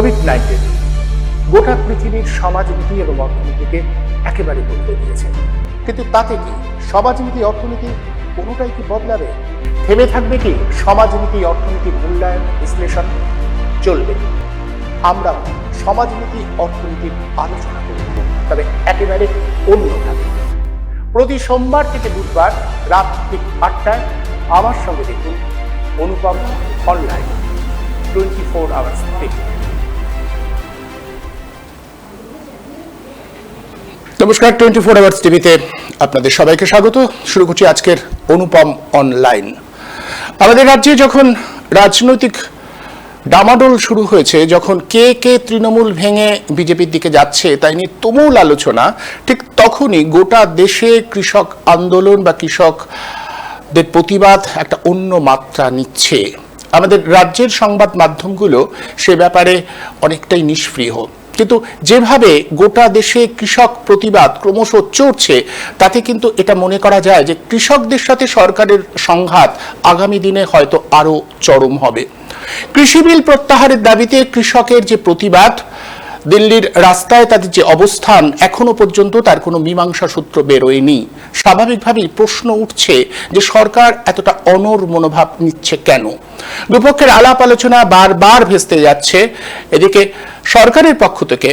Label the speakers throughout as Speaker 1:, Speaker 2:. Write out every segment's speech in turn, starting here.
Speaker 1: COVID-19 গোটা পৃথিবীর সমাজনীতি এবং অর্থনীতিকে একেবারে বদলে দিয়েছে। কিন্তু তাতে কি সমাজনীতি অর্থনীতি কোনোটাই কি বদলাবে? থেমে থাকবে কি সমাজনীতি অর্থনীতির মূল্যায়ন বিশ্লেষণ? চলবে। আমরা সমাজনীতি অর্থনীতির আলোচনা করব, তবে একেবারে অন্যভাবে। প্রতি সোমবার থেকে বুধবার রাত ঠিক 8টায় আমার সঙ্গে দেখুন অনুপম অনলাইন 24 আওয়ার্স থেকে। নমস্কার, 24 আওয়ার্স টিভিতে আপনাদের সবাইকে স্বাগত। শুরু করছি আজকের অনুপম অনলাইন। আমাদের রাজ্যে যখন রাজনৈতিক ডামাডোল শুরু হয়েছে, যখন কে কে তৃণমূল ভেঙে বিজেপির দিকে যাচ্ছে তাই নিয়ে তুমুল আলোচনা, ঠিক তখনই গোটা দেশে কৃষক আন্দোলন বা কৃষকদের প্রতিবাদ একটা অন্য মাত্রা নিচ্ছে। আমাদের রাজ্যের সংবাদ মাধ্যমগুলো সে ব্যাপারে অনেকটাই নিষ্ক্রিয়। কিন্তু যেভাবে গোটা দেশে কৃষক প্রতিবাদ ক্রমশ চড়ছে, তাতে কিন্তু এটা মনে করা যায় যে কৃষকদের সাথে সরকারের সংঘাত আগামী দিনে হয়তো আরো চরম হবে। কৃষি বিল প্রত্যাহারের দাবিতে কৃষকের যে প্রতিবাদ, দিল্লির রাস্তায় তাদের যে অবস্থান, এখনো পর্যন্ত তার কোনো মীমাংসা সূত্র বেরোয়নি। স্বাভাবিকভাবেই প্রশ্ন উঠছে যে সরকার এতটা অনড় মনোভাব নিচ্ছে কেন? দুপক্ষের আলাপ আলোচনা বারবার ভেস্তে যাচ্ছে। এদিকে সরকারের পক্ষ থেকে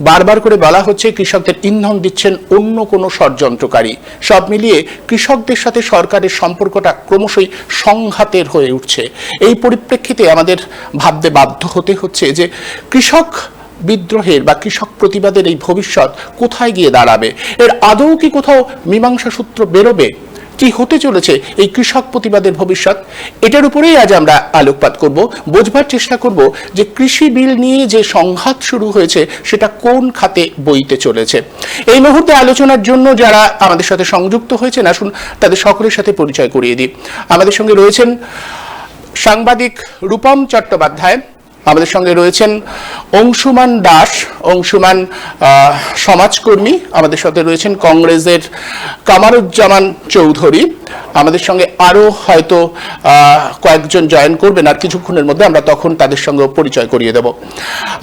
Speaker 1: বারবার করে বলা হচ্ছে কৃষকদের ইন্ধন দিচ্ছেন অন্য কোনো ষড়যন্ত্রকারী। সব মিলিয়ে কৃষকদের সাথে সরকারের সম্পর্কটা ক্রমশই সংঘাতের হয়ে উঠছে। এই পরিপ্রেক্ষিতে আমাদের ভাবতে বাধ্য হতে হচ্ছে যে কৃষক বিদ্রোহের বা কৃষক প্রতিবাদের এই ভবিষ্যৎ কোথায় গিয়ে দাঁড়াবে? এর আদৌ কি কোথাও মীমাংসা সূত্র বেরোবে? কি হতে চলেছে এই কৃষক প্রতিবাদের ভবিষ্যৎ? এটার উপরেই আজ আমরা আলোকপাত করব, বোঝবার চেষ্টা করব যে কৃষি বিল নিয়ে যে সংঘাত শুরু হয়েছে সেটা কোন খাতে বইতে চলেছে। এই মুহূর্তে আলোচনার জন্য যারা আমাদের সাথে সংযুক্ত হয়েছেন, আসুন তাদের সকলের সাথে পরিচয় করিয়ে দিই। আমাদের সঙ্গে রয়েছেন সাংবাদিক রূপম চট্টোপাধ্যায়, আমাদের সঙ্গে রয়েছেন অংশুমান দাস, অংশুমান সমাজকর্মী, আমাদের সাথে রয়েছেন কংগ্রেসের কামারুজ্জামান চৌধুরী, আমাদের সঙ্গে আরো হয়তো কয়েকজন জয়েন করবেন আর কিছুক্ষণের মধ্যে, আমরা তখন তাদের সঙ্গে পরিচয় করিয়ে দেব।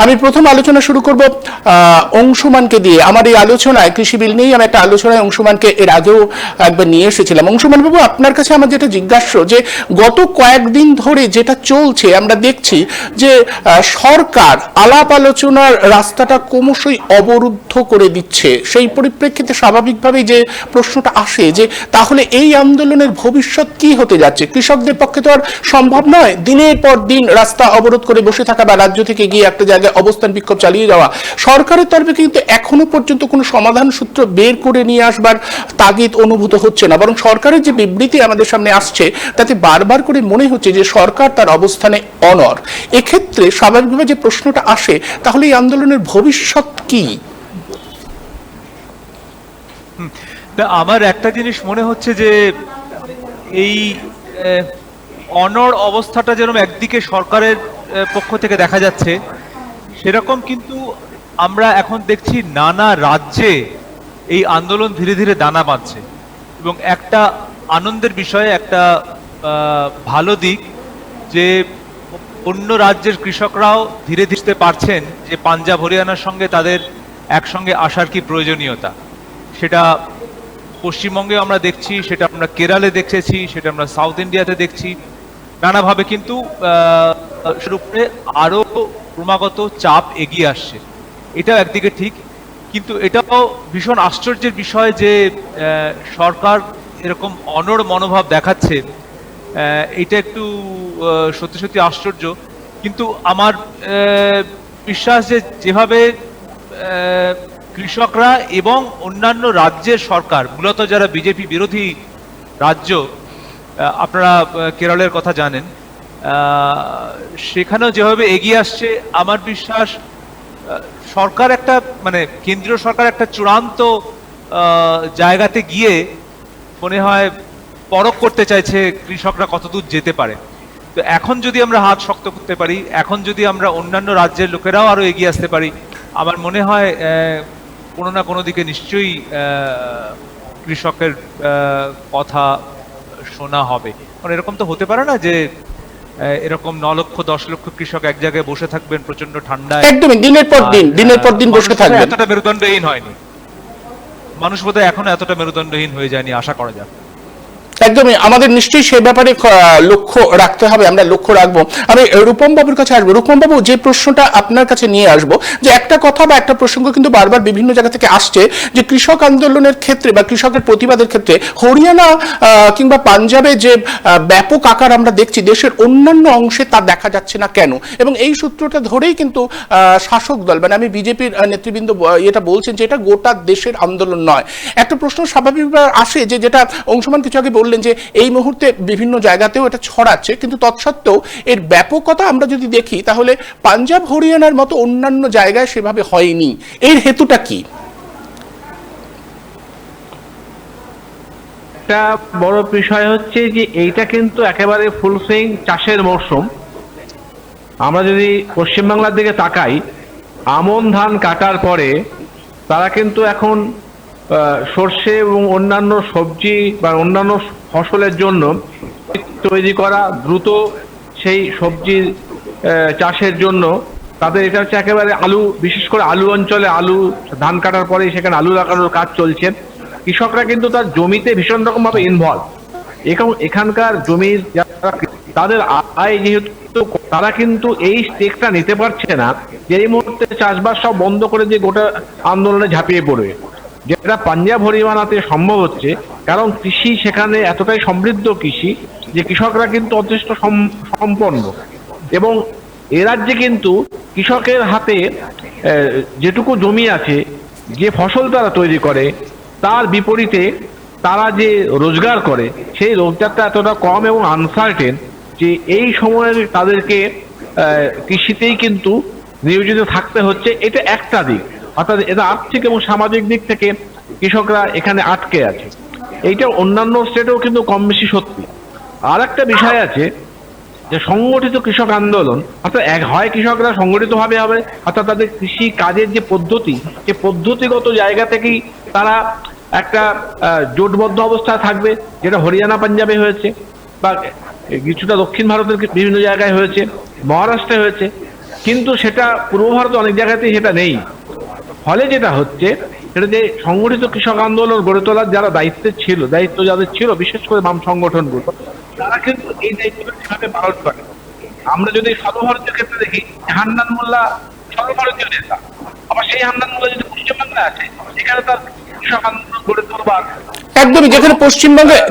Speaker 1: আমি প্রথম আলোচনা শুরু করব অংশুমানকে দিয়ে। আমার এই আলোচনায় কৃষি বিল নিয়েই আমি একটা আলোচনায় অংশুমানকে এর আগেও একবার নিয়ে এসেছিলাম। অংশুমান বাবু, আপনার কাছে আমার যেটা জিজ্ঞাস্য, যে গত কয়েকদিন ধরে যেটা চলছে আমরা দেখছি যে সরকার আলাপ আলোচনার রাস্তাটা ক্রমশই অবরুদ্ধ করে দিচ্ছে। সেই পরিপ্রেক্ষিতে স্বাভাবিকভাবেই যে প্রশ্নটা আসে যে তাহলে এই আন্দোলনের ভবিষ্যৎ কি হতে যাচ্ছে? কৃষকদের পক্ষে তো আর সম্ভব নয় দিনের পর দিন রাস্তা অবরোধ করে বসে থাকা বা রাজ্য থেকে গিয়ে একটা জায়গায় অবস্থান বিক্ষোভ চালিয়ে যাওয়া। সরকারের তরফে কিন্তু এখনো পর্যন্ত কোনো সমাধান সূত্র বের করে নিয়ে আসবার তাগিদ অনুভূত হচ্ছে না, বরং সরকারের যে বিবৃতি আমাদের সামনে আসছে তাতে বারবার করে মনে হচ্ছে যে সরকার তার অবস্থানে অনড়। এক্ষেত্রে স্বাভাবিকভাবে যে প্রশ্নটা আসে, তাহলে এই আন্দোলনের ভবিষ্যৎ কি?
Speaker 2: আমার একটা জিনিস মনে হচ্ছে যে এই অনড় অবস্থাটা যেরকম একদিকে সরকারের পক্ষ থেকে দেখা যাচ্ছে, সেরকম কিন্তু আমরা এখন দেখছি নানা রাজ্যে এই আন্দোলন ধীরে ধীরে দানা বাঁধছে। এবং একটা আনন্দের বিষয়, একটা ভালো দিক, যে অন্য রাজ্যের কৃষকরাও ধীরে ধীরে পারছেন যে পাঞ্জাব হরিয়ানার সঙ্গে তাদের একসঙ্গে আসার কি প্রয়োজনীয়তা। সেটা পশ্চিমবঙ্গে আমরা দেখছি, সেটা আমরা কেরালে দেখেছি, সেটা আমরা সাউথ ইন্ডিয়াতে দেখছি। নানাভাবে কিন্তু উপরে আরো ক্রমাগত চাপ এগিয়ে আসছে। এটাও একদিকে ঠিক, কিন্তু এটাও ভীষণ আশ্চর্যের বিষয় যে সরকার এরকম অনড় মনোভাব দেখাচ্ছে। এটা একটু সত্যি সত্যি আশ্চর্য। কিন্তু আমার বিশ্বাস যে যেভাবে কৃষকরা এবং অন্যান্য রাজ্যের সরকার, মূলত যারা বিজেপি বিরোধী রাজ্য, আপনারা কেরলের কথা জানেন, সেখানেও যেভাবে এগিয়ে আসছে, আমার বিশ্বাস সরকার একটা কেন্দ্রীয় সরকার একটা চূড়ান্ত জায়গাতে গিয়ে মনে হয় পরখ করতে চাইছে কৃষকরা কতদূর যেতে পারে। তো এখন যদি আমরা হাত শক্ত করতে পারি, এখন যদি আমরা অন্যান্য রাজ্যের লোকেরাও আরো এগিয়ে আসতে পারি, আমার মনে হয় কোনো না কোনো দিকে নিশ্চয়ই কৃষকের কথা শোনা হবে। কারণ এরকম তো হতে পারে না যে এরকম 9 লক্ষ 10 লক্ষ কৃষক এক জায়গায় বসে থাকবেন প্রচন্ড ঠান্ডায়,
Speaker 1: একদমই দিনের পর দিন বসে
Speaker 2: মানুষ
Speaker 1: থাকবেন।
Speaker 2: এতটা মেরুদণ্ডহীন হয়নি, মানুষ বোধহয় এখনো এতটা মেরুদণ্ডহীন হয়ে যায়নি, আশা করা যাক।
Speaker 1: একদমই, আমাদের নিশ্চয়ই সে ব্যাপারে লক্ষ্য রাখতে হবে, আমরা লক্ষ্য রাখবো। আমি রূপম বাবুর কাছে আসবো। রূপম বাবু, যে প্রশ্নটা আপনার কাছে নিয়ে আসবো, যে একটা কথা বা একটা প্রসঙ্গ কিন্তু বারবার বিভিন্ন জায়গা থেকে আসছে, যে কৃষক আন্দোলনের ক্ষেত্রে বা কৃষকের প্রতিবাদের ক্ষেত্রে হরিয়ানা কিংবা পাঞ্জাবে যে ব্যাপক আকার আমরা দেখছি, দেশের অন্যান্য অংশে তা দেখা যাচ্ছে না কেন? এবং এই সূত্রটা ধরেই কিন্তু শাসক দল, মানে আমি বিজেপির নেতৃবৃন্দ এটা বলছেন যে এটা গোটা দেশের আন্দোলন নয়। একটা প্রশ্ন স্বাভাবিকভাবে আসে, যে যেটা অংশমান কিছু আগে বললেন, যে এই মুহূর্তে বিভিন্ন জায়গাতেও এটা ছড়াচ্ছে, কিন্তু তৎসত্ত্বেও এর ব্যাপকতা আমরা যদি দেখি তাহলে পাঞ্জাব হরিয়ানার মতো অন্যান্য জায়গায় সেভাবে হয়নি। এর হেতুটা কি?
Speaker 3: একটা বড় বিষয় হচ্ছে যে এইটা কিন্তু একেবারে ফুল সুইং চাষের মরশুম। আমরা যদি পশ্চিমবাংলার দিকে তাকাই, আমন ধান কাটার পরে তারা কিন্তু এখন সর্ষে এবং অন্যান্য সবজি বা অন্যান্য ফসলের জন্য তৈরি করা, দ্রুত সেই সবজির চাষের জন্য তাদের এটা হচ্ছে একেবারে আলু, বিশেষ করে আলু অঞ্চলে আলু ধান কাটার পরে সেখানে আলু লাগানোর কাজ চলছে। কৃষকরা কিন্তু তার জমিতে ভীষণ রকম ভাবে ইনভলভ। এখানকার জমির যারা তাদের আয় যেহেতু, তারা কিন্তু এই স্টেকটা নিতে পারছে না যে এই মুহূর্তে চাষবাস সব বন্ধ করে দিয়ে গোটা আন্দোলনে ঝাঁপিয়ে পড়বে, যেটা পাঞ্জাব হরিয়ানাতে সম্ভব হচ্ছে। কারণ কৃষি সেখানে এতটাই সমৃদ্ধ কৃষি যে কৃষকরা কিন্তু যথেষ্ট সম্পন্ন, এবং এ রাজ্যে কিন্তু কৃষকের হাতে যেটুকু জমি আছে, যে ফসল তারা তৈরি করে, তার বিপরীতে তারা যে রোজগার করে সেই রোজগারটা এতটা কম এবং আনসার্টেন যে এই সময়ে তাদেরকে কৃষিতেই কিন্তু নিয়োজিত থাকতে হচ্ছে। এটা একটা দিক, অর্থাৎ এটা আর্থিক এবং সামাজিক দিক থেকে কৃষকরা এখানে আটকে আছে। এইটা অন্যান্য স্টেটেও কিন্তু কম বেশি সত্যি। আর একটা বিষয় আছে যে সংগঠিত কৃষক আন্দোলন, অর্থাৎ হয় কৃষকরা সংগঠিতভাবে হবে, অর্থাৎ তাদের কৃষি কাজের যে পদ্ধতি, সে পদ্ধতিগত জায়গা থেকেই তারা একটা জোটবদ্ধ অবস্থায় থাকবে, যেটা হরিয়ানা পাঞ্জাবে হয়েছে, বা কিছুটা দক্ষিণ ভারতের বিভিন্ন জায়গায় হয়েছে, মহারাষ্ট্রে হয়েছে, কিন্তু সেটা পূর্ব ভারতে অনেক জায়গাতেই সেটা নেই। ফলে যেটা হচ্ছে সেটা যে সংগঠিত কৃষক আন্দোলন গড়ে তোলার যারা দায়িত্ব যাদের ছিল, বিশেষ করে বাম সংগঠনগুলো, তারা কিন্তু এই দায়িত্বটা সেভাবে পালন করে। আমরা যদি সর্বভারতীয় ক্ষেত্রে দেখি, হান্নান মোল্লা সর্বভারতীয় নেতা, আবার সেই হান্নান মোল্লা যদি পশ্চিমবাংলায় আছে, সেখানে তার কৃষক আন্দোলন গড়ে তোলবার
Speaker 1: একদমই,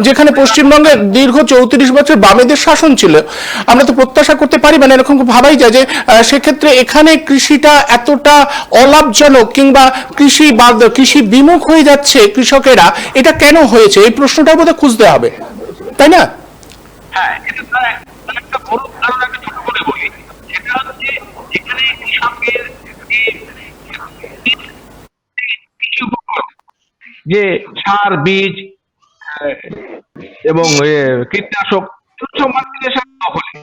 Speaker 1: যেখানে পশ্চিমবঙ্গে দীর্ঘ 34 বছর বামেদের শাসন ছিল, আমরা তো প্রত্যাশা করতে পারি, মানে এরকম ভাবাই যায় যে সেক্ষেত্রে এখানে কৃষিটা এতটা অলাভজনক কিংবা কৃষি বিমুখ হয়ে যাচ্ছে কৃষকেরা, এটা কেন হয়েছে? এই প্রশ্নটা বোধহয় খুঁজতে হবে, তাই না?
Speaker 3: হ্যাঁ, এটা তার একটা বড় কারণ আমি ছোট করে বলি। সেটা হচ্ছে এখানে কৃষকের যে সার, বীজ এবং কীটনাশক মাল্টিনেশনাল দখলে,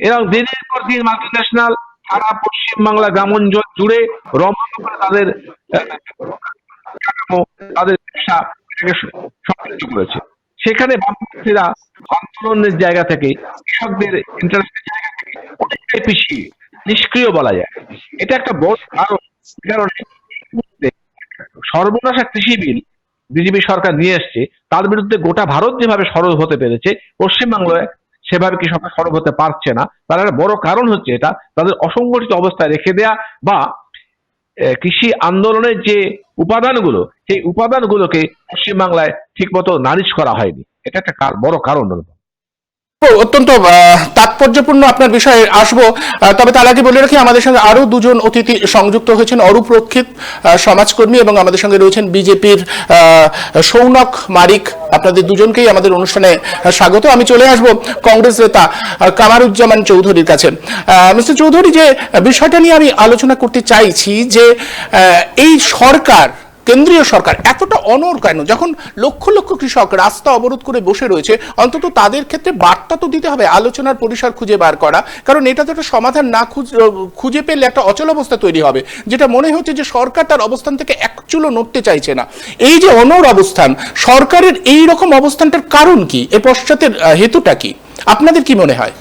Speaker 3: এবং দিনের পর দিন মাল্টিন্যাশনাল সারা পশ্চিমবাংলা গ্রামাঞ্চল জুড়ে রমরমা করে তাদের তাদের ব্যবসা সমৃদ্ধ করেছে। সেখানে বামপন্থীরা আন্দোলনের জায়গা থেকে, কৃষকদের ইন্টারেস্টের জায়গা থেকে অনেকটাই পিছিয়ে, নিষ্ক্রিয় বলা যায়। এটা একটা বড় কারণ সর্বনাশা কৃষি বিল বিজেপি সরকার নিয়ে এসছে, তার বিরুদ্ধে গোটা ভারত যেভাবে সরব হতে পেরেছে, পশ্চিমবাংলায় সেভাবে কৃষকরা সরব হতে পারছে না। তার একটা বড় কারণ হচ্ছে এটা তাদের অসংগঠিত অবস্থায় রেখে দেয়া, বা কৃষি আন্দোলনের যে উপাদানগুলো, সেই উপাদানগুলোকে পশ্চিমবাংলায় ঠিক মতো নালিশ করা হয়নি। এটা একটা বড় কারণ।
Speaker 1: অত্যন্ত তাৎপর্যপূর্ণ আপনার বিষয়ে আসবো, তবে তার আগে বলে রাখি আমাদের সঙ্গে আরো দুজন অতিথি সংযুক্ত হয়েছেন। অরূপ রক্ষিত, সমাজকর্মী, এবং আমাদের সঙ্গে রয়েছেন বিজেপির সৌনক মারিক। আপনাদের দুজনকেই আমাদের অনুষ্ঠানে স্বাগত। আমি চলে আসবো কংগ্রেস নেতা কামারুজ্জামান চৌধুরীর কাছে। মিস্টার চৌধুরী, যে বিষয়টা নিয়ে আমি আলোচনা করতে চাইছি, যে এই সরকার, কেন্দ্রীয় সরকার এতটা অনড় কেন? যখন লক্ষ লক্ষ কৃষক রাস্তা অবরোধ করে বসে রয়েছে, অন্তত তাদের ক্ষেত্রে বার্তা তো দিতে হবে, আলোচনার পরিসর খুঁজে বার করা, কারণ এটা তো একটা সমাধান না খুঁজে পেলে একটা অচল অবস্থা তৈরি হবে, যেটা মনে হচ্ছে যে সরকার তার অবস্থান থেকে এক চুলো নড়তে চাইছে না। এই যে অনড় অবস্থান, সরকারের এই রকম অবস্থানটার কারণ কি? এর পশ্চাতের হেতুটা কি? আপনাদের কি মনে হয়?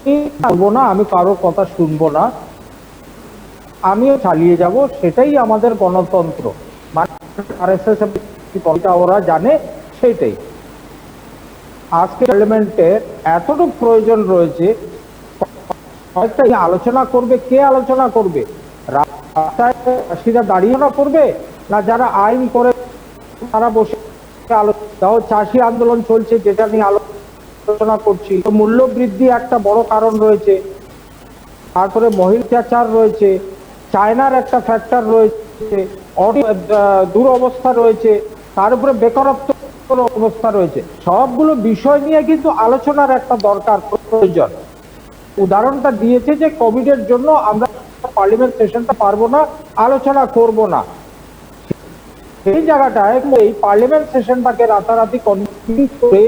Speaker 4: বলবো না, আমি কারোর কথা শুনবো না, আমিও চালিয়ে যাব, সেটাই আমাদের গণতন্ত্র। মানে আরএসএস ওরা জানে সেটাই। আজকে পার্লামেন্টের এতটুকু প্রয়োজন রয়েছে, আলোচনা করবে, কে আলোচনা করবে? রাস্তায় চাষিরা দাঁড়িয়ে না করবে, না যারা আইন করে তারা বসে আলোচনা? চাষি আন্দোলন চলছে, যেটা নিয়ে আলোচনা করছি। মূল্য বৃদ্ধি একটা বড় কারণ রয়েছে, তারপরে মহিলা অত্যাচার রয়েছে, চায়নার একটা ফ্যাক্টর রয়েছে, দুরবস্থা রয়েছে, তার উপরে বেকারত্ব অবস্থা রয়েছে। সবগুলো বিষয় নিয়ে কিন্তু আলোচনার একটা দরকার প্রয়োজন। উদাহরণটা দিয়েছে যে কোভিডের জন্য আমরা পার্লামেন্ট সেশনটা পারবো না, আলোচনা করব না। সেই জায়গাটায় এই পার্লামেন্ট সেশনটাকে রাতারাতি কন্টিনিউ করে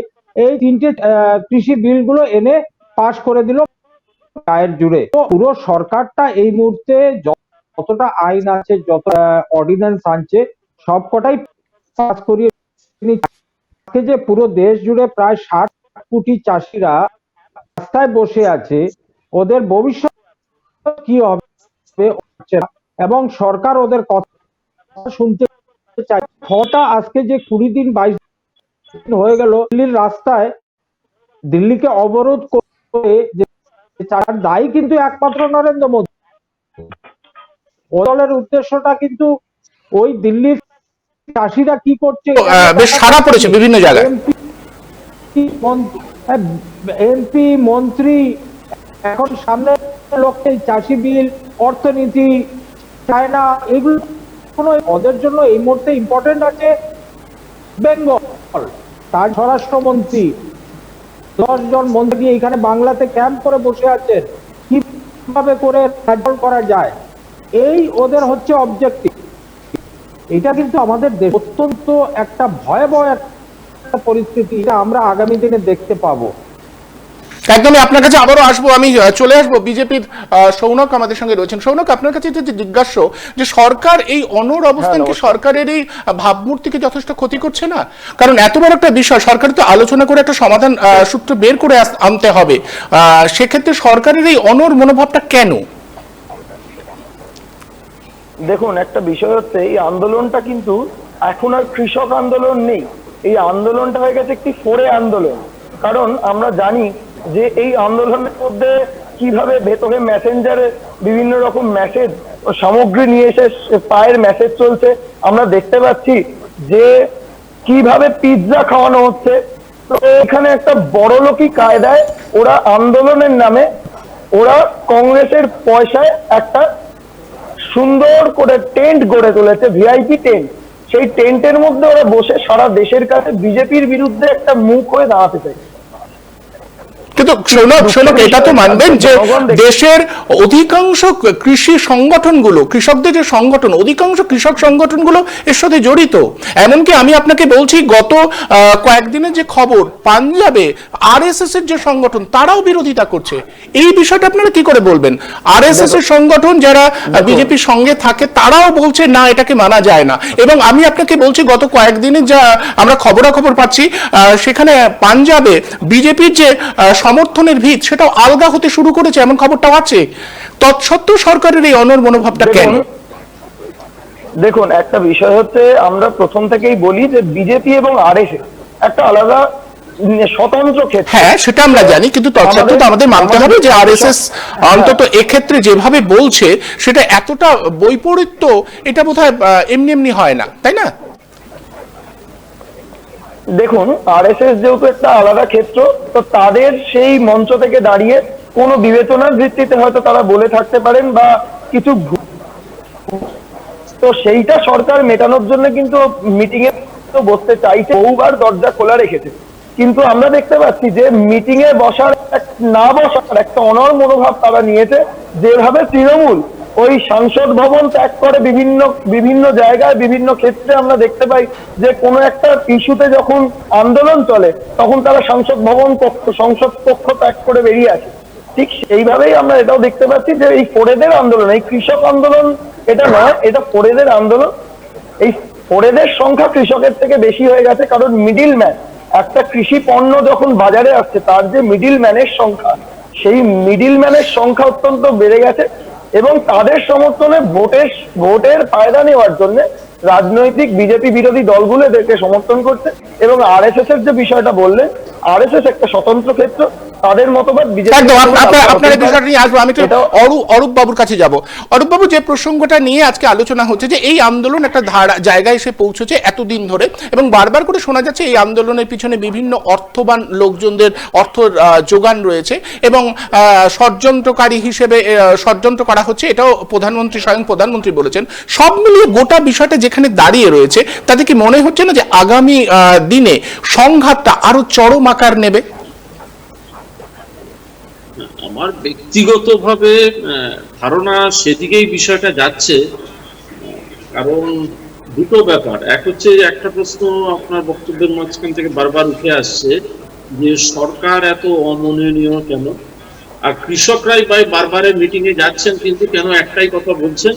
Speaker 4: এই তিনটে কৃষি বিলগুলো এনে পাশ করে দিল গায়ের জুড়ে। তো পুরো সরকারটা এই মুহূর্তে যতটা আইন আছে, যত অর্ডিন্যান্স আনছে, সবকটাই পাস করিয়ে নিচ্ছে। যে পুরো দেশ জুড়ে প্রায় 60 কোটি চাষিরা রাস্তায় বসে আছে, ওদের ভবিষ্যৎ কি হবে এবং সরকার ওদের কথা শুনতে চায়। ফটা আজকে যে 20 দিন 22 দিন হয়ে গেল দিল্লির রাস্তায়, দিল্লিকে অবরোধ করে যে চার দায়ী কিন্তু একমাত্র নরেন্দ্র মোদী। দলের উদ্দেশ্যটা কিন্তু ওই দিল্লির চাষিরা কি করছে
Speaker 1: বেশ সাড়া পড়েছে বিভিন্ন জায়গায়।
Speaker 4: এমপি মন্ত্রী এখন সামনে লক্ষ্যে চাষি বিল, অর্থনীতি, চায়না, এগুলো ওদের জন্য এই মুহূর্তে ইম্পর্টেন্ট আছে বেঙ্গল। তার স্বরাষ্ট্রমন্ত্রী 10 জন মন্ত্রী এখানে বাংলাতে ক্যাম্প করে বসে আছেন, কিভাবে করে হ্যান্ডেল করা যায়, এই ওদের হচ্ছে অবজেক্টিভ। এটা কিন্তু আমাদের দেশ অত্যন্ত একটা ভয়াবহ একটা পরিস্থিতি, এটা আমরা আগামী দিনে দেখতে পাবো।
Speaker 1: একদমই আপনার কাছে আবারও আসবো, আমি চলে আসবো বিজেপির সৌনক আমাদের সঙ্গে রয়েছেন। সৌনক, আপনার কাছে যে জিজ্ঞাস্য যে সরকার এই অনড় অবস্থানকে, সরকারের এই ভাবমূর্তিকে যথেষ্ট ক্ষতি করছে না? কারণ এত বড় একটা বিষয়, সরকার তো আলোচনা করে একটা সমাধান সূত্র বের করে আনতে হবে। সেক্ষেত্রে সরকারের এই অনড় মনোভাবটা কেন?
Speaker 5: দেখুন, একটা বিষয় হচ্ছে এই আন্দোলনটা কিন্তু এখন আর কৃষক আন্দোলন নেই, এই আন্দোলনটা হয়ে গেছে একটি ফোরে আন্দোলন। কারণ আমরা জানি যে এই আন্দোলনের মধ্যে কিভাবে ভেতরে মেসেঞ্জারে বিভিন্ন রকম মেসেজ ও সামগ্রী নিয়ে এসে পায়ের মেসেজ চলছে। আমরা দেখতে পাচ্ছি যে কিভাবে পিৎজা খাওয়ানো হচ্ছে। তো এখানে একটা বড়লোকি কায়দায় ওরা আন্দোলনের নামে ওরা কংগ্রেসের পয়সায় একটা সুন্দর করে টেন্ট গড়ে তুলেছে, ভিআইপি টেন্ট। সেই টেন্টের মধ্যে ওরা বসে সারা দেশের কাছে বিজেপির বিরুদ্ধে একটা মুখ হয়ে দাঁড়াতে চাই।
Speaker 1: কিন্তু সৌনক, এটা তো মানবেন যে দেশের অধিকাংশ কৃষি সংগঠনগুলো, কৃষকদের যে সংগঠন, অধিকাংশ কৃষক সংগঠনগুলো এর সাথে জড়িত। এমনকি আমি আপনাকে বলছি, গত কয়েকদিনের যে খবর, পাঞ্জাবে আরএসএস এর যে সংগঠন, তারাও বিরোধিতা করছে। এই বিষয়টা আপনারা কি করে বলবেন? আরএসএস এর সংগঠন যারা বিজেপির সঙ্গে থাকে, তারাও বলছে না, এটাকে মানা যায় না। এবং আমি আপনাকে বলছি, গত কয়েকদিনে যা আমরা খবরাখবর পাচ্ছি, সেখানে পাঞ্জাবে বিজেপির যে সমর্থনের ভিত, সেটাও আলগা হতে শুরু করেছে, এমন খবরটাও আছে। তৎসত্ত্বেও সরকারের এই অনড় মনোভাবটা কেন?
Speaker 5: দেখুন, একটা বিষয় হচ্ছে, আমরা প্রথম থেকেই বলি যে বিজেপি এবং আরএসএস একটা আলাদা স্বতন্ত্র ক্ষেত্র।
Speaker 1: হ্যাঁ, সেটা আমরা জানি, কিন্তু তৎসত্ত্বেও তো আমাদের মানতে হবে যে আরএসএস অন্তত এক্ষেত্রে যেভাবে বলছে, সেটা এতটা বৈপরীত্য, এটা বোধহয় এমনি এমনি হয় না, তাই না?
Speaker 5: দেখুন, আরএসএস যেহেতু একটা আলাদা ক্ষেত্র, তো তাদের সেই মঞ্চ থেকে দাঁড়িয়ে কোনো বিবেচনার ভিত্তিতে হয়তো তারা বলে থাকতে পারেন বা কিছু, তো সেইটা সরকার মেটানোর জন্য কিন্তু মিটিং এ তো বসতে চাইছে, বহুবার দরজা খোলা রেখেছে। কিন্তু আমরা দেখতে পাচ্ছি যে মিটিং এ না বসার একটা অনড় মনোভাব তারা নিয়েছে। যেভাবে তৃণমূল ওই সংসদ ভবন ত্যাগ করে বিভিন্ন জায়গায় বিভিন্ন ক্ষেত্রে আমরা দেখতে পাই যে কোনো একটা ইস্যুতে যখন আন্দোলন চলে, তখন তারা সংসদ কক্ষ ত্যাগ করে বেরিয়ে আসে। ঠিক সেইভাবেই আমরা এটাও দেখতে পাচ্ছি যে এই ফোরেদের আন্দোলন, এই কৃষক আন্দোলন এটা নয়, এটা ফোরেদের আন্দোলন। এই ফোরেদের সংখ্যা কৃষকের থেকে বেশি হয়ে গেছে, কারণ মিডিল ম্যান, একটা কৃষি পণ্য যখন বাজারে আসছে, তার যে মিডিল ম্যানের সংখ্যা, সেই মিডিল ম্যানের সংখ্যা অত্যন্ত বেড়ে গেছে এবং তাদের সমর্থনে ভোটের ফায়দা নেওয়ার জন্য রাজনৈতিক বিজেপি বিরোধী দলগুলো এদেরকে সমর্থন করছে। এবং আরএসএস এর যে বিষয়টা বললেন, আরএসএস একটা স্বতন্ত্র ক্ষেত্র, তাদের মতবাদ বিজেপি।
Speaker 1: একদম, আপনার এই বিষয়টা নিয়ে আসবো। আমি একটু অরূপ বাবুর কাছে যাব। অরূপ বাবু, যে প্রসঙ্গটা নিয়ে আজকে আলোচনা হচ্ছে যে এই আন্দোলন একটা জায়গায় এসে পৌঁছেছে এতদিন ধরে, এবং বারবার করে শোনা যাচ্ছে এই আন্দোলনের পিছনে বিভিন্ন অর্থবান লোকজনদের অর্থ যোগান রয়েছে এবং ষড়যন্ত্রকারী হিসেবে ষড়যন্ত্র করা হচ্ছে, এটাও স্বয়ং প্রধানমন্ত্রী বলেছেন। সব মিলিয়ে গোটা বিষয়টা যেখানে দাঁড়িয়ে রয়েছে, তাতে কি মনে হচ্ছে না যে আগামী দিনে সংঘাতটা আরো চরম আকার নেবে?
Speaker 6: আমার ব্যক্তিগতভাবে ধারণা সেদিকেই বিষয়টা যাচ্ছে। কারণ দুটো ব্যাপার, এক হচ্ছে একটা প্রশ্ন আপনার বক্তব্যের মাঝখান থেকে বারবার উঠে আসছে যে সরকার এত অনমনীয় কেন, আর কৃষকরাই বারবার মিটিং এ যাচ্ছেন কিন্তু কেন একটাই কথা বলছেন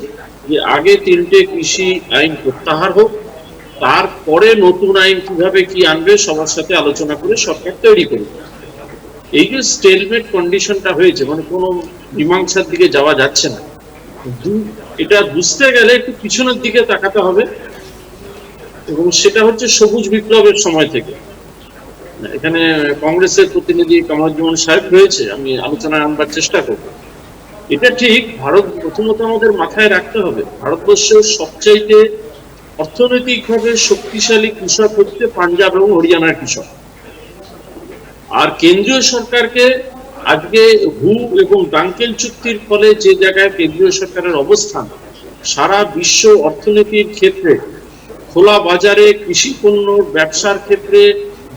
Speaker 6: যে আগে 3টে কৃষি আইন প্রত্যাহার হোক, তারপরে নতুন আইন কিভাবে কি আনবে সবার সাথে আলোচনা করে সরকার তৈরি করবে। এই যে স্টেলমেট কন্ডিশনটা হয়েছে, মানে কোনো মীমাংসার দিকে যাওয়া যাচ্ছে না, এটা বুঝতে গেলে একটু পিছনের দিকে তাকাতে হবে। এবং সেটা হচ্ছে সবুজ বিপ্লবের সময় থেকে। এখানে কংগ্রেসের প্রতিনিধি কামরুজ্জামান সাহেব রয়েছে, আমি আলোচনায় আনবার চেষ্টা করব। এটা ঠিক, প্রথমত আমাদের মাথায় রাখতে হবে ভারতবর্ষের সবচাইতে অর্থনৈতিকভাবে শক্তিশালী কৃষক হচ্ছে পাঞ্জাব এবং হরিয়ানার কৃষক। আর কেন্দ্রীয় সরকারকে আজকে হু এবং ডাঙ্কেল চুক্তির ফলে যে জায়গায় কেন্দ্রীয় সরকারের অবস্থান, সারা বিশ্ব অর্থনীতির ক্ষেত্রে খোলা বাজারে কৃষি পণ্য ব্যবসার ক্ষেত্রে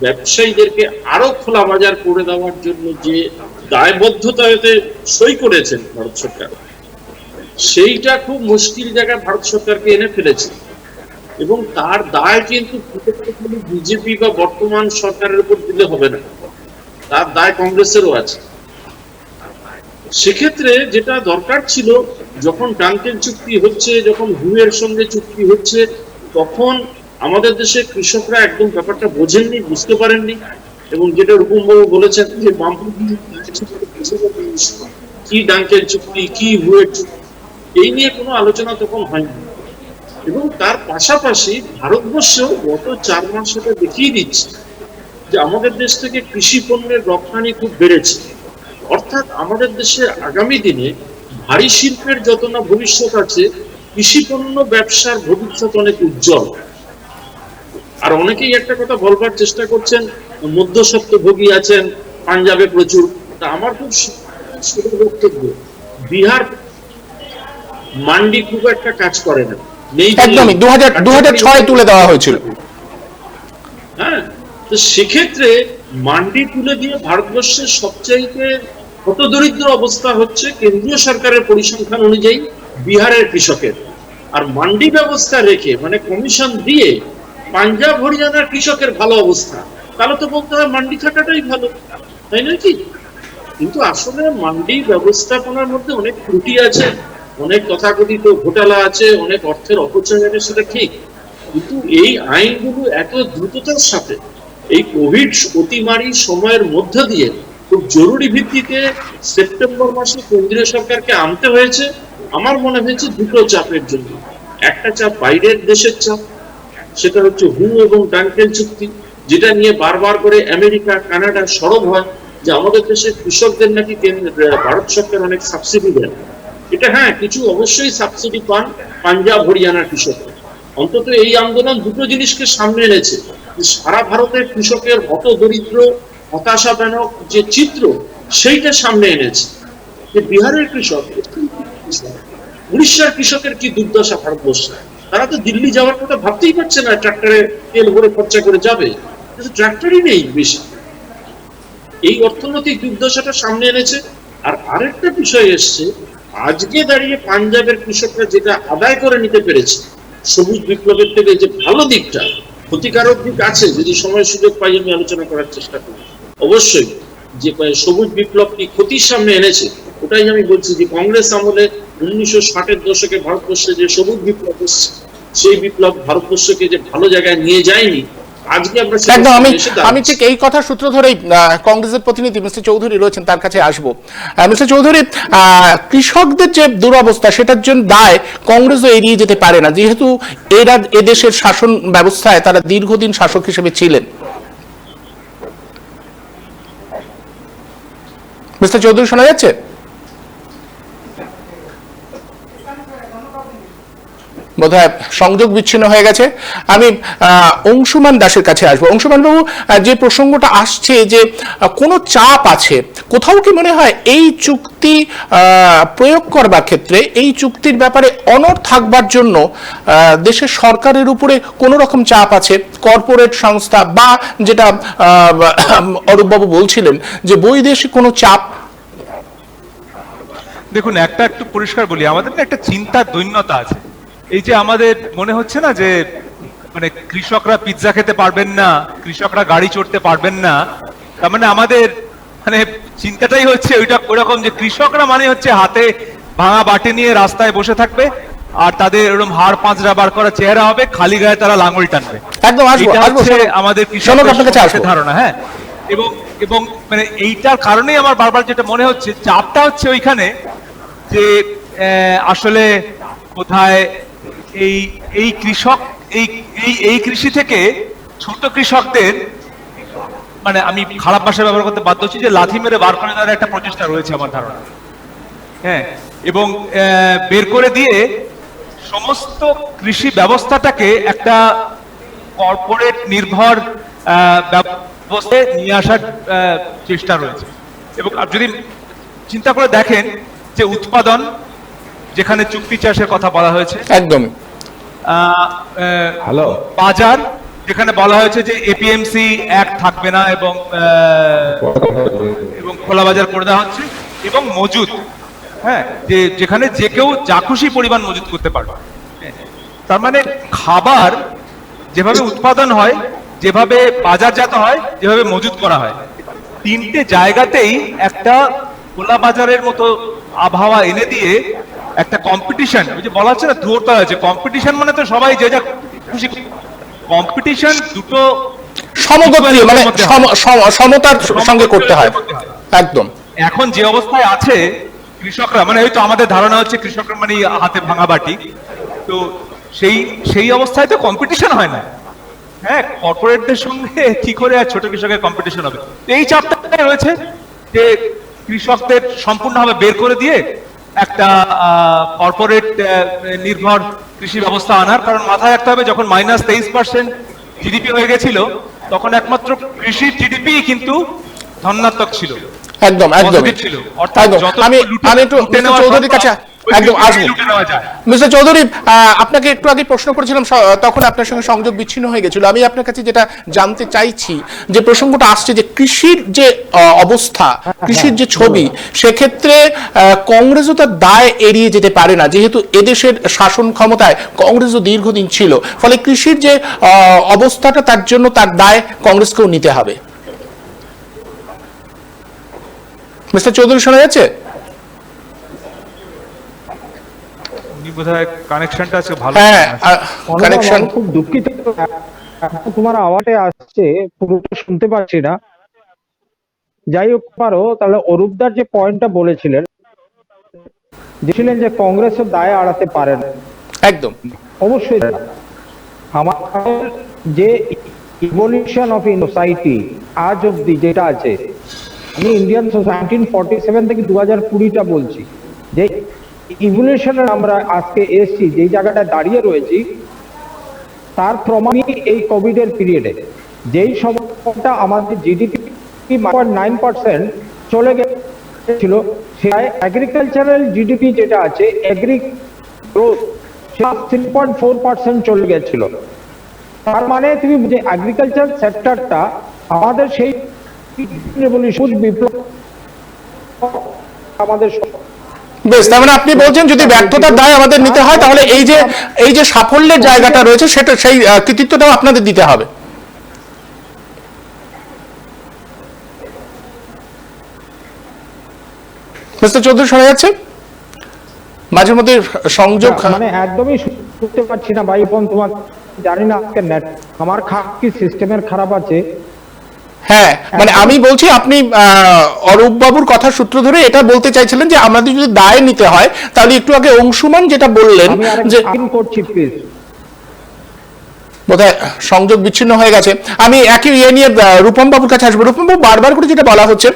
Speaker 6: ব্যবসায়ীদেরকে আরো খোলা বাজার করে দেওয়ার জন্য যে দায়বদ্ধতাতে সই করেছেন ভারত সরকার, সেইটা খুব মুশকিল জায়গায় ভারত সরকারকে এনে ফেলেছে। এবং তার দায় কিন্তু বিজেপি বা বর্তমান সরকারের উপর দিলে হবে না, তার দায় কংগ্রেসেরও আছে। সেক্ষেত্রে যেটা দরকার ছিল, যখন ডাঙ্কেল চুক্তি হচ্ছে, যখন হুয়ের সঙ্গে চুক্তি হচ্ছে, তখন আমাদের দেশে কৃষকরা একদম ব্যাপারটা বোঝেননি, বুঝতে পারেননি। এবং যেটা রূপমবাবু বলেছেন যে কি ডাঙ্কেল চুক্তি, কি হুয়ের চুক্তি, এই নিয়ে কোনো আলোচনা তখন হয়নি। এবং তার পাশাপাশি ভারতবর্ষেও গত 4 মাস সেটা দেখিয়ে দিচ্ছে যে আমাদের দেশ থেকে কৃষি পণ্যের রপ্তানি খুব বেড়েছে। অর্থাৎ আমাদের দেশে আগামী দিনে ভারী শিল্পের যত না ভবিষ্যৎ আছে, কৃষি পণ্য ব্যবসার ভবিষ্যৎ অনেক উজ্জ্বল। আর অনেকেই একটা কথা বলবার চেষ্টা করছেন, মধ্যস্বত্বভোগী আছেন পাঞ্জাবে প্রচুর। তা আমার খুব বক্তব্য, বিহার মান্ডি খুব একটা কাজ করে না, নেই,
Speaker 1: একদমই 2006 তুলে দেওয়া হয়েছিল।
Speaker 6: হ্যাঁ, তো সেক্ষেত্রে মান্ডি তুলে দিয়ে ভারতবর্ষের সবচাইতে হতদরিদ্র অবস্থা হচ্ছে কেন্দ্রীয় সরকারের পরিসংখ্যান অনুযায়ী বিহারের কৃষকের। আর মান্ডি ব্যবস্থা রেখে, মানে কমিশন দিয়ে পাঞ্জাব হরিয়ানার কৃষকের ভালো অবস্থা, তাহলে তো বলতে হয় মান্ডি থাকাটাই ভালো, তাই নয় কি? কিন্তু আসলে মান্ডি ব্যবস্থাপনার মধ্যে অনেক ত্রুটি আছে, অনেক তথাকথিত ঘোটালা আছে, অনেক অর্থের অপচয় আছে, সেটা ঠিক। কিন্তু এই আইনগুলো এত দ্রুততার সাথে এই কোভিড অতিমারী সময়ের মধ্য দিয়ে খুব জরুরি ভিত্তিতে সেপ্টেম্বর মাসে কেন্দ্রীয় সরকারকে আনতে হয়েছে। আমার মনে হয়েছে দুটো চাপের জন্য। একটা চাপ বাইরের দেশের চাপ, সেটা হচ্ছে হু এবং ডাঙ্কেল চুক্তি, যেটা নিয়ে বারবার করে আমেরিকা, কানাডা সরব হয় যে আমাদের দেশের কৃষকদের নাকি ভারত সরকার অনেক সাবসিডি দেয়। এটা হ্যাঁ, কিছু অবশ্যই সাবসিডি পান পাঞ্জাব হরিয়ানার কৃষকরা। অন্তত এই আন্দোলন দুটো জিনিসকে সামনে এনেছে, সারা ভারতের কৃষকের হত দরিদ্র হতাশাজনক যে চিত্র, সেইটা সামনে এনেছে। যে বিহারের কৃষক, উড়িষ্যার কৃষকের কি দুর্দশা ভারতবর্ষে, তারা তো দিল্লি যাওয়ার কথা ভাবতেই পারছে না, ট্রাক্টরে তেল ভরে খরচা করে যাবে, ট্রাক্টরই নেই বেশি। এই অর্থনৈতিক দুর্দশাটা সামনে এনেছে। আর আরেকটা বিষয় এসছে, আজকে দাঁড়িয়ে পাঞ্জাবের কৃষকরা যেটা আদায় করে নিতে পেরেছে সবুজ বিপ্লবের থেকে, যে ভালো দিকটা, ক্ষতিকারক দিক আছে, যদি সময় সুযোগ পাই আমি আলোচনা করার চেষ্টা করি। অবশ্যই যে সবুজ বিপ্লব কি ক্ষতির সামনে এনেছে, ওটাই আমি বলছি যে কংগ্রেস আমলে 1960-এর দশকে ভারতবর্ষে যে সবুজ বিপ্লব এসছে, সেই বিপ্লব ভারতবর্ষকে যে ভালো জায়গায় নিয়ে যায়নি, আজকে আমরা
Speaker 1: একদম আমি
Speaker 6: এসে দাঁড়াচ্ছি।
Speaker 1: আমি ঠিক এই কথা সূত্র ধরেই কংগ্রেসের প্রতিনিধি মিস্টার চৌধুরী রয়েছেন, তার কাছে আসবো। মিস্টার চৌধুরী, কৃষকদের যে দুরবস্থা সেটার জন্য দায় কংগ্রেসও এড়িয়ে যেতে পারে না, যেহেতু এরা এদেশের শাসন ব্যবস্থায় তারা দীর্ঘদিন শাসক হিসেবে ছিলেন। মিস্টার চৌধুরী, শোনা যাচ্ছে? বোধহয় সংযোগ বিচ্ছিন্ন হয়ে গেছে। আমি অংশুমান দাসের কাছে আসবো। অংশুমান বাবু, যে প্রসঙ্গটা আসছে যে কোনো চাপ আছে, কোথাও কি মনে হয় এই চুক্তি প্রয়োগ করবার ক্ষেত্রে, এই চুক্তির ব্যাপারে অনড় থাকবার জন্য দেশের সরকারের উপরে কোনো রকম চাপ আছে? কর্পোরেট সংস্থা বা যেটা অরূপবাবু বলছিলেন যে বৈদেশিক কোনো চাপ?
Speaker 2: দেখুন, একটু পরিষ্কার বলি, আমাদের না একটা চিন্তার দৈন্যতা আছে। এই যে আমাদের মনে হচ্ছে না যে মানে কৃষকরা পিৎজা খেতে পারবেন না, কৃষকরা গাড়ি চড়তে পারবেন না, তার মানে আমাদের মানে চিন্তাটাই হচ্ছে ওইটা ওরকম যে কৃষকরা মানে হচ্ছে হাতে ভাঙা বাটি নিয়ে রাস্তায় বসে থাকবে, আর তাদের এরকম হাড় পাঁচড়া বার করা চেহারা হবে, খালি গায়ে তারা লাঙল টানবে।
Speaker 1: একদম আসবো,
Speaker 2: এটা
Speaker 1: আসবো,
Speaker 2: হচ্ছে
Speaker 1: শোনো,
Speaker 2: আমাদের
Speaker 1: শোনো, আপনার কাছে আসবো।
Speaker 2: কৃষকদের ধারণা। হ্যাঁ, এবং এবং মানে এইটার কারণেই আমার বারবার যেটা মনে হচ্ছে, চাপটা হচ্ছে ওইখানে যে আসলে কোথায় এই এই কৃষক এই এই এই কৃষি থেকে ছোট কৃষকদের, মানে আমি খারাপ ভাষা ব্যবহার করতে বাধ্য হচ্ছি, যে লাথি মেরে বার করে দেওয়ার একটা প্রচেষ্টা রয়েছে আমার ধারণা। হ্যাঁ, এবং বের করে দিয়ে সমস্ত কৃষি ব্যবস্থাটাকে একটা কর্পোরেট নির্ভর ব্যবস্থায় নিয়ে আসার চেষ্টা রয়েছে। এবং যদি চিন্তা করে দেখেন যে উৎপাদন, যেখানে চুক্তি চাষের কথা বলা হয়েছে,
Speaker 1: একদমই
Speaker 3: হ্যালো,
Speaker 2: বাজার, যেখানে বলা হয়েছে যে এপিএমসি অ্যাক্ট থাকবে না এবং খোলা বাজার করে দেওয়া হচ্ছে, এবং মজুদ, হ্যাঁ, যে যেখানে যে কেউ যা খুশি পরিমাণ মজুদ করতে পারবে। তার মানে খাবার যেভাবে উৎপাদন হয়, যেভাবে বাজারজাত হয়, যেভাবে মজুদ করা হয়, তিনটে জায়গাতেই একটা খোলা বাজারের মতো আবহাওয়া এনে দিয়ে একটা কম্পিটিশন, ওই যে বলা হচ্ছে না ধ্রুবতা আছে, কম্পিটিশন মানে তো সবাই যে যা খুশি, কম্পিটিশন দুটো
Speaker 1: সমগোত্রীয়, মানে সমতার সঙ্গে করতে হয়। একদম।
Speaker 2: এখন যে অবস্থায় আছে কৃষকরা, মানে হয়তো আমাদের ধারণা হচ্ছে কৃষকরা মানে হাতে ভাঙা বাটি, তো সেই অবস্থায় তো কম্পিটিশন হয় না। হ্যাঁ, কর্পোরেটদের সঙ্গে কি করে আর ছোট কৃষকের কম্পিটিশন হবে? এই চাপটা রয়েছে যে কৃষকদের সম্পূর্ণভাবে বের করে দিয়ে একটা কর্পোরেট নির্ভর কৃষি ব্যবস্থা আনার। কারণ মাথায় রাখতে হবে, যখন -23% জিডিপি হয়ে গেছিল, তখন একমাত্র কৃষির জিডিপি কিন্তু ধনাত্মক ছিল,
Speaker 1: একদম একদম
Speaker 2: ছিল। অর্থাৎ
Speaker 1: আমি একটু মিস্টার চৌধুরীর কাছে একদম আসবো। মিস্টার চৌধুরী, আপনাকে একটু আগে প্রশ্ন করেছিলাম, তখন আপনার সঙ্গে সংযোগ বিচ্ছিন্ন হয়ে গেছিল। আমি আপনার কাছে যেটা জানতে চাইছি, যে প্রসঙ্গটা আসছে যে কৃষির যে অবস্থা, কৃষির যে ছবি, সেক্ষেত্রে কংগ্রেসও তার দায় এড়িয়ে যেতে পারে না, যেহেতু এদেশের শাসন ক্ষমতায় কংগ্রেসও দীর্ঘদিন ছিল। ফলে কৃষির যে অবস্থাটা, তার জন্য তার দায় কংগ্রেসকেও নিতে হবে। মিস্টার চৌধুরী, শোনা যাচ্ছে?
Speaker 2: বোধহয় কানেকশনটা আছে ভালো।
Speaker 1: হ্যাঁ,
Speaker 4: কানেকশন। খুব দুঃখিত, তোমার আওয়াজে আসছে, পুরোটা শুনতে পাচ্ছি না। যাই হোক, পারো তাহলে অরূপদার যে পয়েন্টটা বলেছিলেন, যে কংগ্রেসের দায় এড়াতে পারে না।
Speaker 1: একদম,
Speaker 4: অবশ্যই আমাদের যে ইভলিউশন অফ সোসাইটি আজ অব্দি যেটা আছে, আমি ইন্ডিয়ান সোসাইটি 1947 থেকে 2020টা বলছি, যে ইভলিউশনের আমরা আজকে এসছি, যে জায়গাটা দাঁড়িয়ে রয়েছি, তার প্রমাণই এই কোভিড এর পিরিয়ডে, যেই সময়টা আমাদের জিডিপি 9% চলে গেছিল, সেটা এগ্রিকালচারাল জিডিপি যেটা আছে, এগ্রি গ্রোথ, সেটা 3.4% চলে গেছিল। তার মানে তুমি যে এগ্রিকালচার সেক্টরটা আমাদের সেই রেভলিউশন, বিপ্লব আমাদের
Speaker 1: বেশ। তার মানে আপনি বলছেন, যদি ব্যর্থতার দায় আমাদের নিতে হয়, তাহলে এই যে সাফল্যের জায়গাটা রয়েছে, সেটা সেই কৃতিত্বটাও আপনাদের দিতে হবে। মিস্টার চৌধুরী, শোনা যাচ্ছে? মাঝে মধ্যে সংযোগ
Speaker 4: মানে একদমই শুনতে পাচ্ছি না ভাই বোন, তোমার জানি না আজকে নেট আমার কি সিস্টেমের খারাপ আছে।
Speaker 1: হ্যাঁ, মানে আমি বলছি আপনি অরূপ বাবুর কথা সূত্র ধরে এটা বলতে চাইছিলেন যে আমাদের যদি দায় নিতে হয় তাহলে একটু আগে অংশুমান যেটা বললেন
Speaker 4: আমি
Speaker 1: যে
Speaker 4: আরেকদিন করছি প্লিজ।
Speaker 1: বোধহয় সংযোগ বিচ্ছিন্ন হয়ে গেছে। আমি একই ইয়ে নিয়ে রূপম বাবুর কাছে আসবো। রূপম বাবু, বারবার করে যেটা বলা হচ্ছে,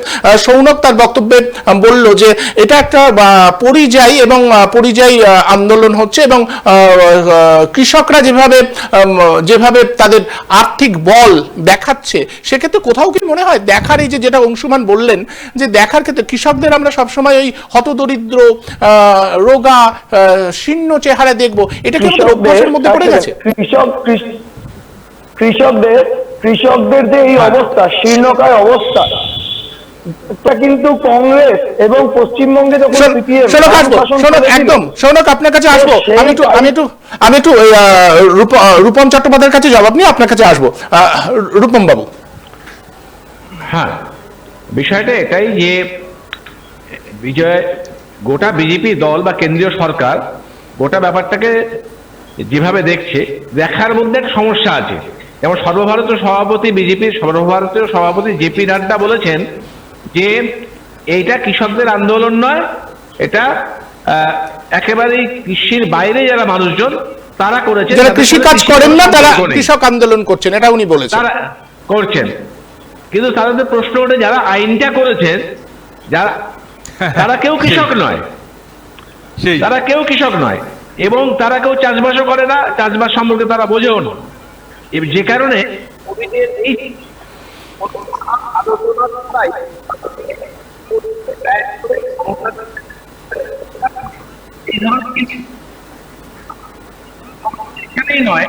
Speaker 1: সৌনক তার বক্তব্যে বলল যে এটা একটা পরিযায়ী এবং পরিযায়ী আন্দোলন হচ্ছে এবং কৃষকরা যেভাবে তাদের আর্থিক বল দেখাচ্ছে, সেক্ষেত্রে কোথাও কি মনে হয় দেখার এই যে যেটা অংশুমান বললেন যে দেখার ক্ষেত্রে কৃষকদের আমরা সবসময় ওই হতদরিদ্র রোগা শীর্ণ চেহারা দেখবো, এটা কি আমাদের অভ্যাসের মধ্যে পড়ে গেছে?
Speaker 5: কৃষকদের যে এই অবস্থা, শীর্ণকায় অবস্থা, এটা কিন্তু কংগ্রেস এবং পশ্চিমবঙ্গে যখন
Speaker 1: সৌনক আপনার কাছে আসবো, আমি একটু রূপম চট্টোপাধ্যায়ের কাছে জবাব নিয়ে আপনার কাছে আসবো। রূপম বাবু,
Speaker 3: হ্যাঁ, বিষয়টা এটাই যে গোটা বিজেপি দল বা কেন্দ্রীয় সরকার গোটা ব্যাপারটাকে যেভাবে দেখছে, দেখার মধ্যে একটা সমস্যা আছে। যেমন সর্বভারতীয় সভাপতি, বিজেপির সর্বভারতীয় সভাপতি জেপি নাড্ডা বলেছেন যে এইটা কৃষকদের আন্দোলন নয়, এটা একেবারেই কৃষির বাইরে যারা মানুষজন তারা করেছেন,
Speaker 1: যারা কৃষি কাজ করেন না তারা কৃষক আন্দোলন করছেন, এটা উনি বলেছেন,
Speaker 3: তারা করছেন। কিন্তু তাদের প্রশ্ন ওঠে যারা আইনটা করেছেন তারা কেউ কৃষক নয়, তারা কেউ কৃষক নয় এবং তারা কেউ চাষবাসও করে না, চাষবাস সম্পর্কে তারা বোঝেও না। যে কারণে নয়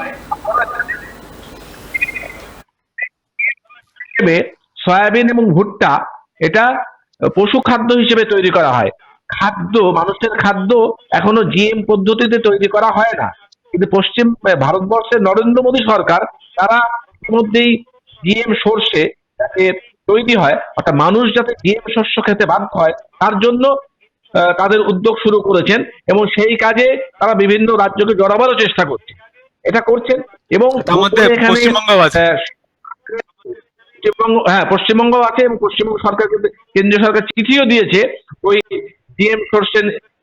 Speaker 3: সয়াবিন এবং ভুট্টা এটা পশু খাদ্য হিসেবে তৈরি করা হয়। খাদ্য, মানুষের খাদ্য এখনো জিএম পদ্ধতিতে তৈরি করা হয় না। কিন্তু ভারতবর্ষের নরেন্দ্র মোদী সরকার তারা ইতিমধ্যেই জিএম সর্ষে যাতে তৈরি হয়, অর্থাৎ মানুষ যাতে জিএম শস্য খেতে বাধ্য হয় তার জন্য তাদের উদ্যোগ শুরু করেছেন এবং সেই কাজে তারা বিভিন্ন রাজ্যকে জড়াবারও চেষ্টা করছে, এটা করছেন। এবং পশ্চিমবঙ্গ আছে এবং পশ্চিমবঙ্গ সরকার কেন্দ্রীয় সরকার চিঠিও দিয়েছে ওই জিএম সর্ষে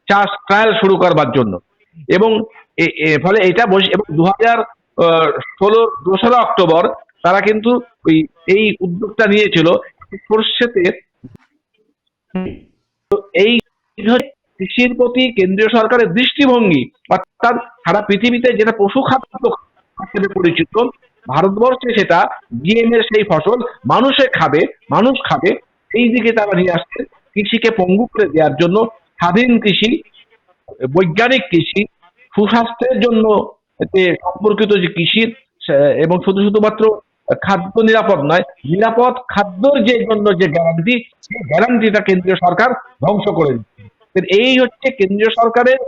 Speaker 3: চাষ ট্রায়াল শুরু করবার জন্য। এবং ফলে এটা এবং 2016 2রা অক্টোবর তারা কিন্তু এই উদ্যোগটা নিয়েছিল সর্ষেতে। এই কৃষির প্রতি কেন্দ্রীয় সরকারের দৃষ্টিভঙ্গি, অর্থাৎ সারা পৃথিবীতে যেটা পশু খাদ্য হিসেবে পরিচিত, ভারতবর্ষে সেটা জিএম এর সেই ফসল মানুষ খাবে সেই দিকে তারা নিয়ে আসছে। কৃষিকে পঙ্গু করে দেওয়ার জন্য স্বাধীন কৃষি, বৈজ্ঞানিক কৃষি, সুস্বাস্থ্যের জন্য সম্পর্কিত যে কৃষি এবং শুধুমাত্র খাদ্য নিরাপদ নয়, নিরাপদ খাদ্যর যে জন্য যে গ্যারান্টি, সেই গ্যারান্টিটা কেন্দ্রীয় সরকার ধ্বংস করে দিচ্ছে। এই হচ্ছে কেন্দ্রীয় সরকারের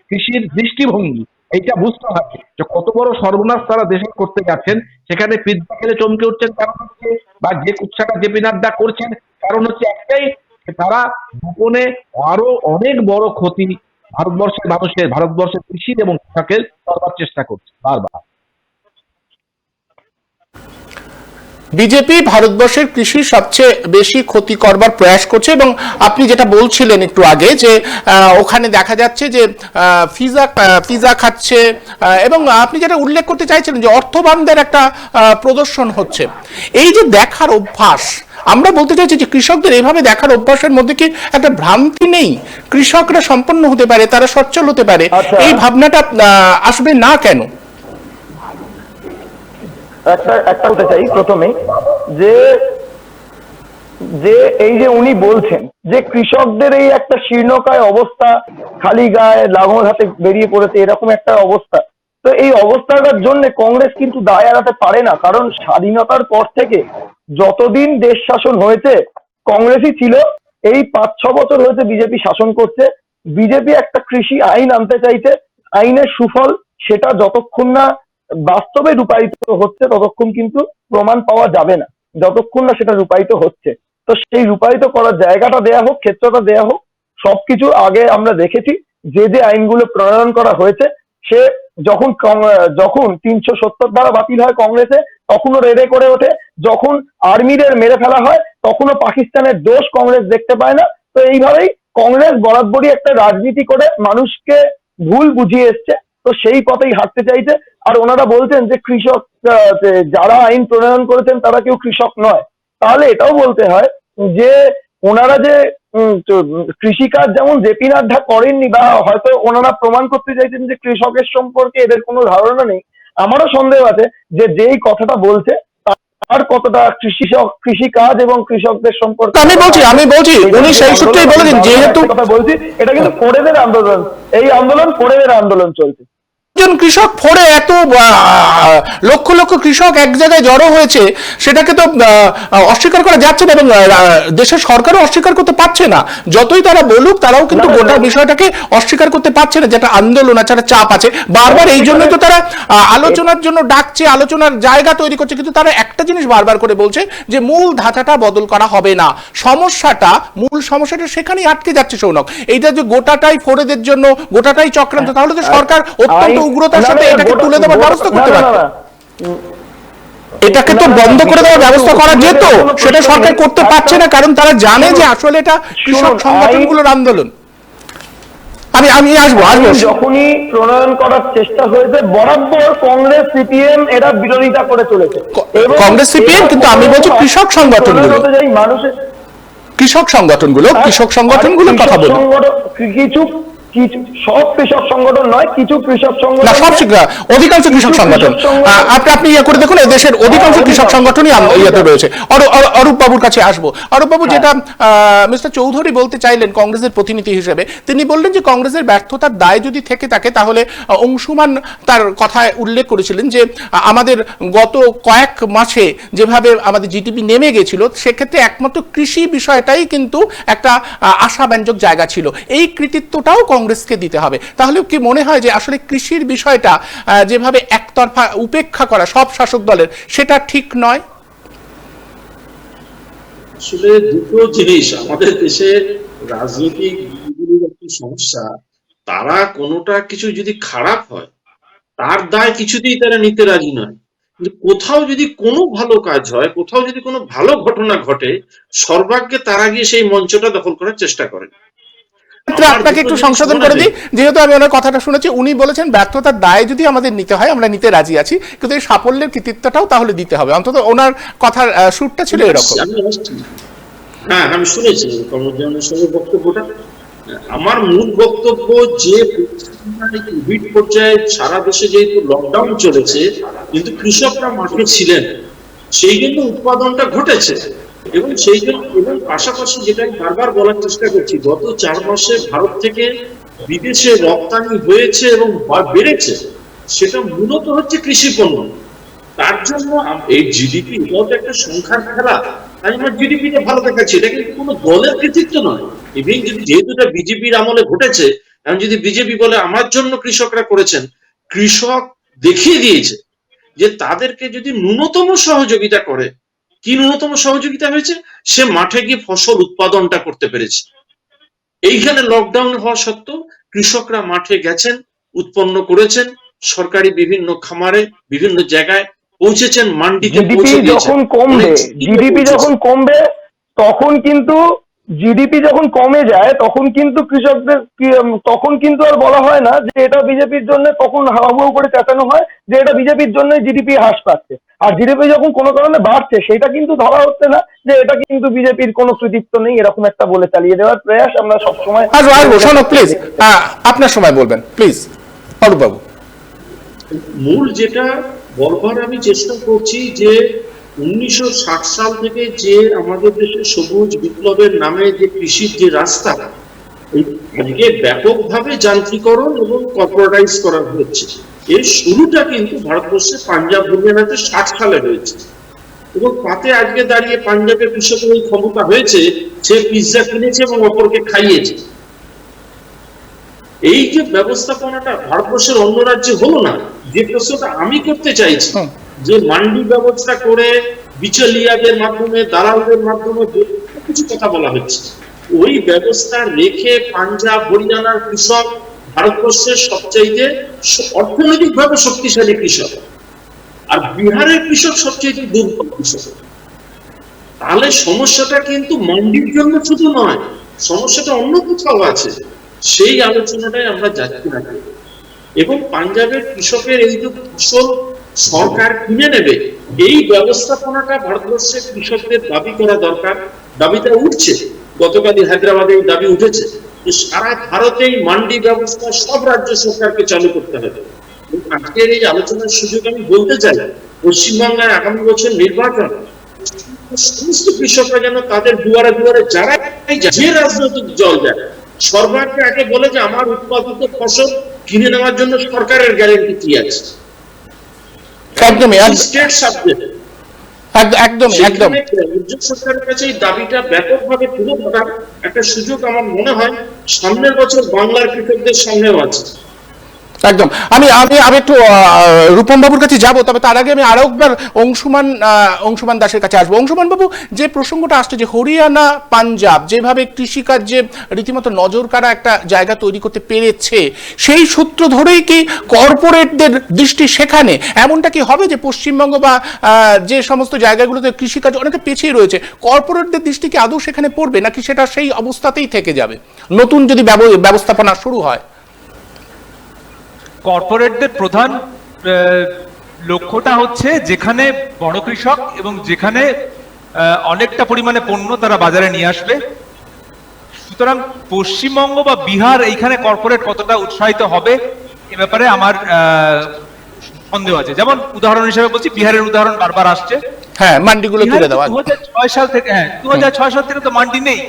Speaker 3: কৃষির দৃষ্টিভঙ্গি। এইটা বুঝতে হবে যে কত বড় সর্বনাশ তারা দেশে করতে যাচ্ছেন। সেখানে পিৎজা খেলে চমকে উঠছেন কারণ হচ্ছে, বা যে কুৎসাটা জেপি নাড্ডা করছেন কারণ হচ্ছে একটাই, তারা গোপনে আরো অনেক বড় ক্ষতি ভারতবর্ষের কৃষি এবং কৃষকের করবার চেষ্টা করছে বারবার।
Speaker 1: বিজেপি ভারতবর্ষের কৃষি সবচেয়ে বেশি ক্ষতি করবার প্রয়াস করছে এবং আপনি যেটা বলছিলেন একটু আগে যে ওখানে দেখা যাচ্ছে যে পিজা খাচ্ছে এবং আপনি যেটা উল্লেখ করতে চাইছিলেন যে অর্থবানদের একটা প্রদর্শন হচ্ছে। এই যে দেখার অভ্যাস, আমরা বলতে চাইছি যে কৃষকদের এইভাবে দেখার অভ্যাসের মধ্যে কি একটা ভ্রান্তি নেই? কৃষকরা সম্পন্ন হতে পারে, তারা সচ্ছল হতে পারে, এই ভাবনাটা আসবে না কেন?
Speaker 5: একটা বলতে চাই প্রথমে যে এই যে উনি বলছেন যে কৃষকদের এই একটা শীর্ণকায় অবস্থা, খালি গায়ে লাঙল হাতে বেরিয়ে পড়েছে, এরকম একটা অবস্থা। তো এই অবস্থাটার জন্য কংগ্রেস কিন্তু দায় এড়াতে পারে না, কারণ স্বাধীনতার পর থেকে যতদিন দেশ শাসন হয়েছে কংগ্রেসই ছিল। এই 5-6 বছর হয়েছে বিজেপি শাসন করছে। বিজেপি একটা কৃষি আইন আনতে চাইছে, আইনের সুফল সেটা যতক্ষণ না বাস্তবে রূপায়িত হচ্ছে ততক্ষণ কিন্তু প্রমাণ পাওয়া যাবে না, যতক্ষণ না সেটা রূপায়িত হচ্ছে। তো সেই রূপায়িত করার জায়গাটা দেয়া হোক, ক্ষেত্রটা দেয়া হোক, সবকিছু আগে আমরা দেখেছি যে আইনগুলো প্রণয়ন করা হয়েছে সে যখন 370 ধারা বাতিল হয় কংগ্রেসে তখনও রেডে করে ওঠে, যখন আর্মিদের মেরে ফেলা হয় তখনও পাকিস্তানের দোষ কংগ্রেস দেখতে পায় না। তো এইভাবেই কংগ্রেস বরাবরই একটা রাজনীতি করে মানুষকে ভুল বুঝিয়ে এসছে, তো সেই পথেই হাঁটতে চাইছে। আর ওনারা বলছেন যে কৃষক, যারা আইন প্রণয়ন করেছেন তারা কেউ কৃষক নয়, তাহলে এটাও বলতে হয় যে ওনারা যে কৃষিকাজ যেমন জেপি নাড্ডা করেননি, বা হয়তো ওনারা প্রমাণ করতে চাইছেন যে কৃষকের সম্পর্কে এদের কোনো ধারণা নেই। আমারও সন্দেহ আছে যে যেই কথাটা বলছে তার কতটা কৃষিকাজ এবং কৃষকদের সম্পর্কে।
Speaker 1: আমি বলছি উনি সেই সূত্রেই বলেছেন, যেহেতু
Speaker 5: কথা বলছি, এটা কিন্তু ফোরেদের আন্দোলন, এই আন্দোলন ফোরেদের আন্দোলন চলছে।
Speaker 1: জন কৃষক ফোরে এত লক্ষ লক্ষ কৃষক এক জায়গায় জড়ো হয়েছে, সেটাকে তো অস্বীকার করা যাচ্ছে না, এবং দেশের সরকারও অস্বীকার করতে পারছে না। যতই তারা বলুক তারাও কিন্তু গোটা বিষয়টাকে অস্বীকার করতে পারছে না, যেটা আন্দোলন আছে, একটা চাপ আছে বারবার। এই জন্যই তো তারা আলোচনার জন্য ডাকছে, আলোচনার জায়গা তৈরি করছে, কিন্তু তারা একটা জিনিস বারবার করে বলছে যে মূল ধাঁচাটা বদল করা হবে না, মূল সমস্যাটা সেখানেই আটকে যাচ্ছে। সৌনক, এইটা যে গোটাটাই ফোরেদের জন্য, গোটাটাই চক্রান্ত, তাহলে তো সরকার অত্যন্ত উগ্রতার সাথে এটাকে তুলে দেওয়ার ব্যবস্থা করতে পারে, এটাকে তো বন্ধ করে দেওয়ার ব্যবস্থা করা যেত, সেটা সরকার করতে পারছে না, কারণ তারা জানে যে আসলে এটা কৃষক সংগঠনগুলোর আন্দোলন। আমি আসবো
Speaker 5: যখনই প্রণয়ন করার চেষ্টা হয়েছে বরাবর কংগ্রেস সিপিএম এরা বিরোধিতা করে চলেছে,
Speaker 1: কংগ্রেস সিপিএম, কিন্তু আমি বলছি কৃষক সংগঠনগুলো,
Speaker 5: মানুষের
Speaker 1: কৃষক সংগঠনগুলো কথা বলুন।
Speaker 5: কিছু সব কৃষক সংগঠন নয়, কিছু কৃষক সংগঠন,
Speaker 1: অধিকাংশ কৃষক সংগঠন, আপনি ইয়ে করে দেখুন, দেশের অধিকাংশ কৃষক সংগঠনই ইয়েতে রয়েছে। অরূপ বাবুর কাছে আসবো। অরূপ বাবু, যেটা মিস্টার চৌধুরী বলতে চাইলেন কংগ্রেসের প্রতিনিধি হিসেবে, তিনি বললেন যে কংগ্রেসের ব্যর্থতার দায় যদি থেকে থাকে, তাহলে অংশুমান তার কথায় উল্লেখ করেছিলেন যে আমাদের গত কয়েক মাসে যেভাবে আমাদের জিডিপি নেমে গেছিল, সেক্ষেত্রে একমাত্র কৃষি বিষয়টাই কিন্তু একটা আশাব্যঞ্জক জায়গা ছিল, এই কৃতিত্বটাও কংগ্রেসকে দিতে হবে। তাহলে কি মনে হয় যে আসলে কৃষির বিষয়টা যেভাবে একতরফা উপেক্ষা করা সব শাসক দলের, সেটা ঠিক নয়?
Speaker 6: আসলে দুটো জিনিস, আমাদের দেশের রাজনৈতিক একটি সমস্যা, তারা কোনোটা কিছু যদি খারাপ হয় তার দায় কিছুতেই তারা নিতে রাজি নয়, কিন্তু কোথাও যদি কোনো ভালো কাজ হয়, কোথাও যদি কোনো ভালো ঘটনা ঘটে, সর্বাগ্যে তারা গিয়ে সেই মঞ্চটা দখল করার চেষ্টা করেন।
Speaker 1: আপনাকে একটু সংশোধন করে দিই, যেহেতু আমি ওনার কথাটা শুনেছি, উনি বলেছেন ব্যর্থতার দায় যদি আমাদের নিতে হয় আমরা নিতে রাজি আছি, কিন্তু এই সাফল্যের কৃতিত্বটাও তাহলে দিতে হবে। অন্তত ওনার কথার সুরটা ছিল এরকম।
Speaker 6: হ্যাঁ, আমি শুনেছি কর্মজীবনের সঙ্গে বক্তব্যটা। আমার মূল বক্তব্য যে কোভিড পর্যায়ে সারা দেশে যেহেতু লকডাউন চলেছে, কিন্তু কৃষকরা মাঠে ছিলেন, সেই জন্য উৎপাদনটা ঘটেছে, এবং সেই জন্য, এবং পাশাপাশি যেটা বারবার বলার চেষ্টা করছি, গত 4 মাসে ভারত থেকে বিদেশে রপ্তানি হয়েছে এবং বেড়েছে, সেটা মূলত হচ্ছে কৃষি পণ্য। তার জন্য এই জিডিপি, এটাও তো একটা সংখ্যার খেলা, তাই আমার জিডিপিটা ভালো দেখাচ্ছে, এটা কিন্তু কোনো দলের কৃতিত্ব নয়। ইভেন যেহেতু এটা বিজেপির আমলে ঘটেছে, এখন যদি বিজেপি বলে আমার জন্য কৃষকরা করেছেন, কৃষক দেখিয়ে দিয়েছে যে তাদেরকে যদি ন্যূনতম সহযোগিতা করে, কি ন্যূনতম সহযোগিতা হয়েছে, সে মাঠে গিয়ে ফসল উৎপাদনটা করতে পেরেছে। এইখানে লকডাউন হওয়া সত্ত্বেও কৃষকরা মাঠে গেছেন, উৎপন্ন করেছেন, সরকারি বিভিন্ন খামারে বিভিন্ন জায়গায় পৌঁছেছেন, মান্ডিতে পৌঁছে দিয়েছেন।
Speaker 5: জিডিপি যখন কমবে তখন কিন্তু, জিডিপি যখন কমে যায় তখন কিন্তু কৃষকদের, তখন কিন্তু আর বলা হয় না যে এটা বিজেপির জন্য, তখন হাওয়া করে চেঁচানো হয় যে এটা বিজেপির জন্য জিডিপি হ্রাস পাচ্ছে। আর জিডিপি যখন কোনো কারণে বাড়ছে, সেটা কিন্তু ধরা হচ্ছে না যে এটা কিন্তু বিজেপির কোনো কৃতিত্ব নেই, এরকম একটা বলে চালিয়ে দেওয়ার প্রয়াস আমরা সবসময়।
Speaker 1: প্লিজ আপনার সময় বলবেন, প্লিজ অরূপ বাবু।
Speaker 6: মূল যেটা বলবার আমি চেষ্টা করছি যে 1960 সাল থেকে যে আমাদের দেশে সবুজ বিপ্লবের নামে যে কৃষির যে রাস্তা, আজকে ব্যাপকভাবে যান্ত্রিকরণ এবং কর্পোরেটাইজ করা হচ্ছে, এর শুরুটা কিন্তু ভারতবর্ষে পাঞ্জাব হরিয়ানাতে 60 সালে হয়েছে, এবং তাতে আজকে দাঁড়িয়ে পাঞ্জাবের কৃষকের এই ক্ষমতা হয়েছে, সে পিৎজা কিনেছে এবং অপরকে খাইয়েছে। এই যে ব্যবস্থাপনাটা ভারতবর্ষের অন্য রাজ্যে হলো না, যে প্রশ্নটা আমি করতে চাইছি, যে মান্ডি ব্যবস্থা করে বিচলিয়াদের মাধ্যমে, দালালদের মাধ্যমে কিছু কথা বলা হচ্ছে, ওই ব্যবস্থা রেখে পাঞ্জাব হরিয়ানার কৃষক ভারতবর্ষের সবচাইতে অর্থনৈতিকভাবে শক্তিশালী কৃষক, আর বিহারের কৃষক সবচেয়ে দুর্বল কৃষক। তাহলে সমস্যাটা কিন্তু মান্ডির জন্য শুধু নয়, সমস্যাটা অন্য কোথাও আছে। সেই আলোচনাটাই আমরা যাচ্ছি না। এবং পাঞ্জাবের কৃষকের এই যে ফসল সরকার কিনে নেবে, এই ব্যবস্থাপনাটা ভারতবর্ষের কৃষকদের দাবি করা দরকার। দাবিটা উঠছে, গতকালই হায়দ্রাবাদে এই দাবি উঠেছে যে সারা ভারতেই মান্ডি ব্যবস্থা সব রাজ্য সরকারকে চালু করতে হবে। আজকের এই আলোচনার সুযোগ আমি বলতে চাই, পশ্চিমবাংলায় আগামী বছর নির্বাচন, সমস্ত কৃষকরা যেন তাদের দুয়ারে দুয়ারে যারা যে রাজনৈতিক দল যায় সরকারকে আগে বলে যে আমার উৎপাদিত ফসল কিনে নেওয়ার জন্য সরকারের গ্যারান্টি কি আছে।
Speaker 1: একদমই
Speaker 6: স্টেট সাবজেক্ট
Speaker 1: একদমই একদম
Speaker 6: রাজ্য সরকারের কাছে এই দাবিটা ব্যাপকভাবে তুলে ধরার একটা সুযোগ আমার মনে হয় সামনের বছর বাংলার কৃষকদের সামনেও আছে।
Speaker 1: একদম। আমি আমি আমি একটু রূপম বাবুর কাছে যাব, তবে তার আগে আমি আরো একবার অংশুমান দাসের কাছে আসবো। অংশুমান বাবু, যে প্রসঙ্গটা আসছে যে হরিয়ানা পাঞ্জাব যেভাবে কৃষিকাজ যে রীতিমতো নজর কাড়া একটা জায়গা তৈরি করতে পেরেছে, সেই সূত্র ধরেই কি কর্পোরেটদের দৃষ্টি সেখানে? এমনটা কি হবে যে পশ্চিমবঙ্গ বা যে সমস্ত জায়গাগুলোতে কৃষিকাজ অনেকে পিছিয়ে রয়েছে, কর্পোরেটদের দৃষ্টি কি আদৌ সেখানে পড়বে, নাকি সেটা সেই অবস্থাতেই থেকে যাবে নতুন যদি ব্যবস্থাপনা শুরু হয়?
Speaker 2: কর্পোরেটদের প্রধান লক্ষ্যটা হচ্ছে যেখানে বড় কৃষক এবং যেখানে অনেকটা পরিমাণে পণ্য তারা বাজারে নিয়ে আসবে। সুতরাং পশ্চিমবঙ্গ বা বিহার এইখানে কর্পোরেট কতটা উৎসাহিত হবে এ ব্যাপারে আমার সন্দেহ আছে। যেমন উদাহরণ হিসেবে বলছি, বিহারের উদাহরণ বারবার আসছে।
Speaker 1: হ্যাঁ, মান্ডিগুলো তুলে দেওয়া।
Speaker 2: 2006 সাল থেকে, 2006 সাল থেকে তো মান্ডি নেই।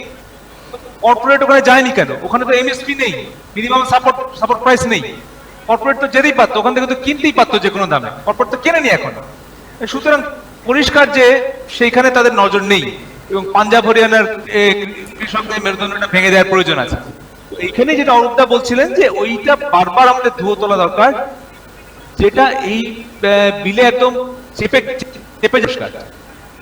Speaker 2: কর্পোরেট ওখানে যায়নি কেন? ওখানে তো এমএসপি নেই, মিনিমাম সাপোর্ট প্রাইস নেই। কর্পোরেট তো যেতেই পারতো, ওখান থেকে তো কিনতেই পারতো যে কোনো দামে। কর্পোরেট তো কেনেনি এখন। সুতরাং পরিষ্কার যে সেইখানে তাদের নজর নেই, এবং পাঞ্জাব হরিয়ানার কৃষকদের মেরুদণ্ডটা ভেঙে দেওয়ার প্রয়োজন আছে। এইখানে যেটা অরূপদা বলছিলেন যে ওইটা বারবার আমাদের ধুয়ো তোলা দরকার, যেটা এই বিলে একদম চেপে যাচ্ছে।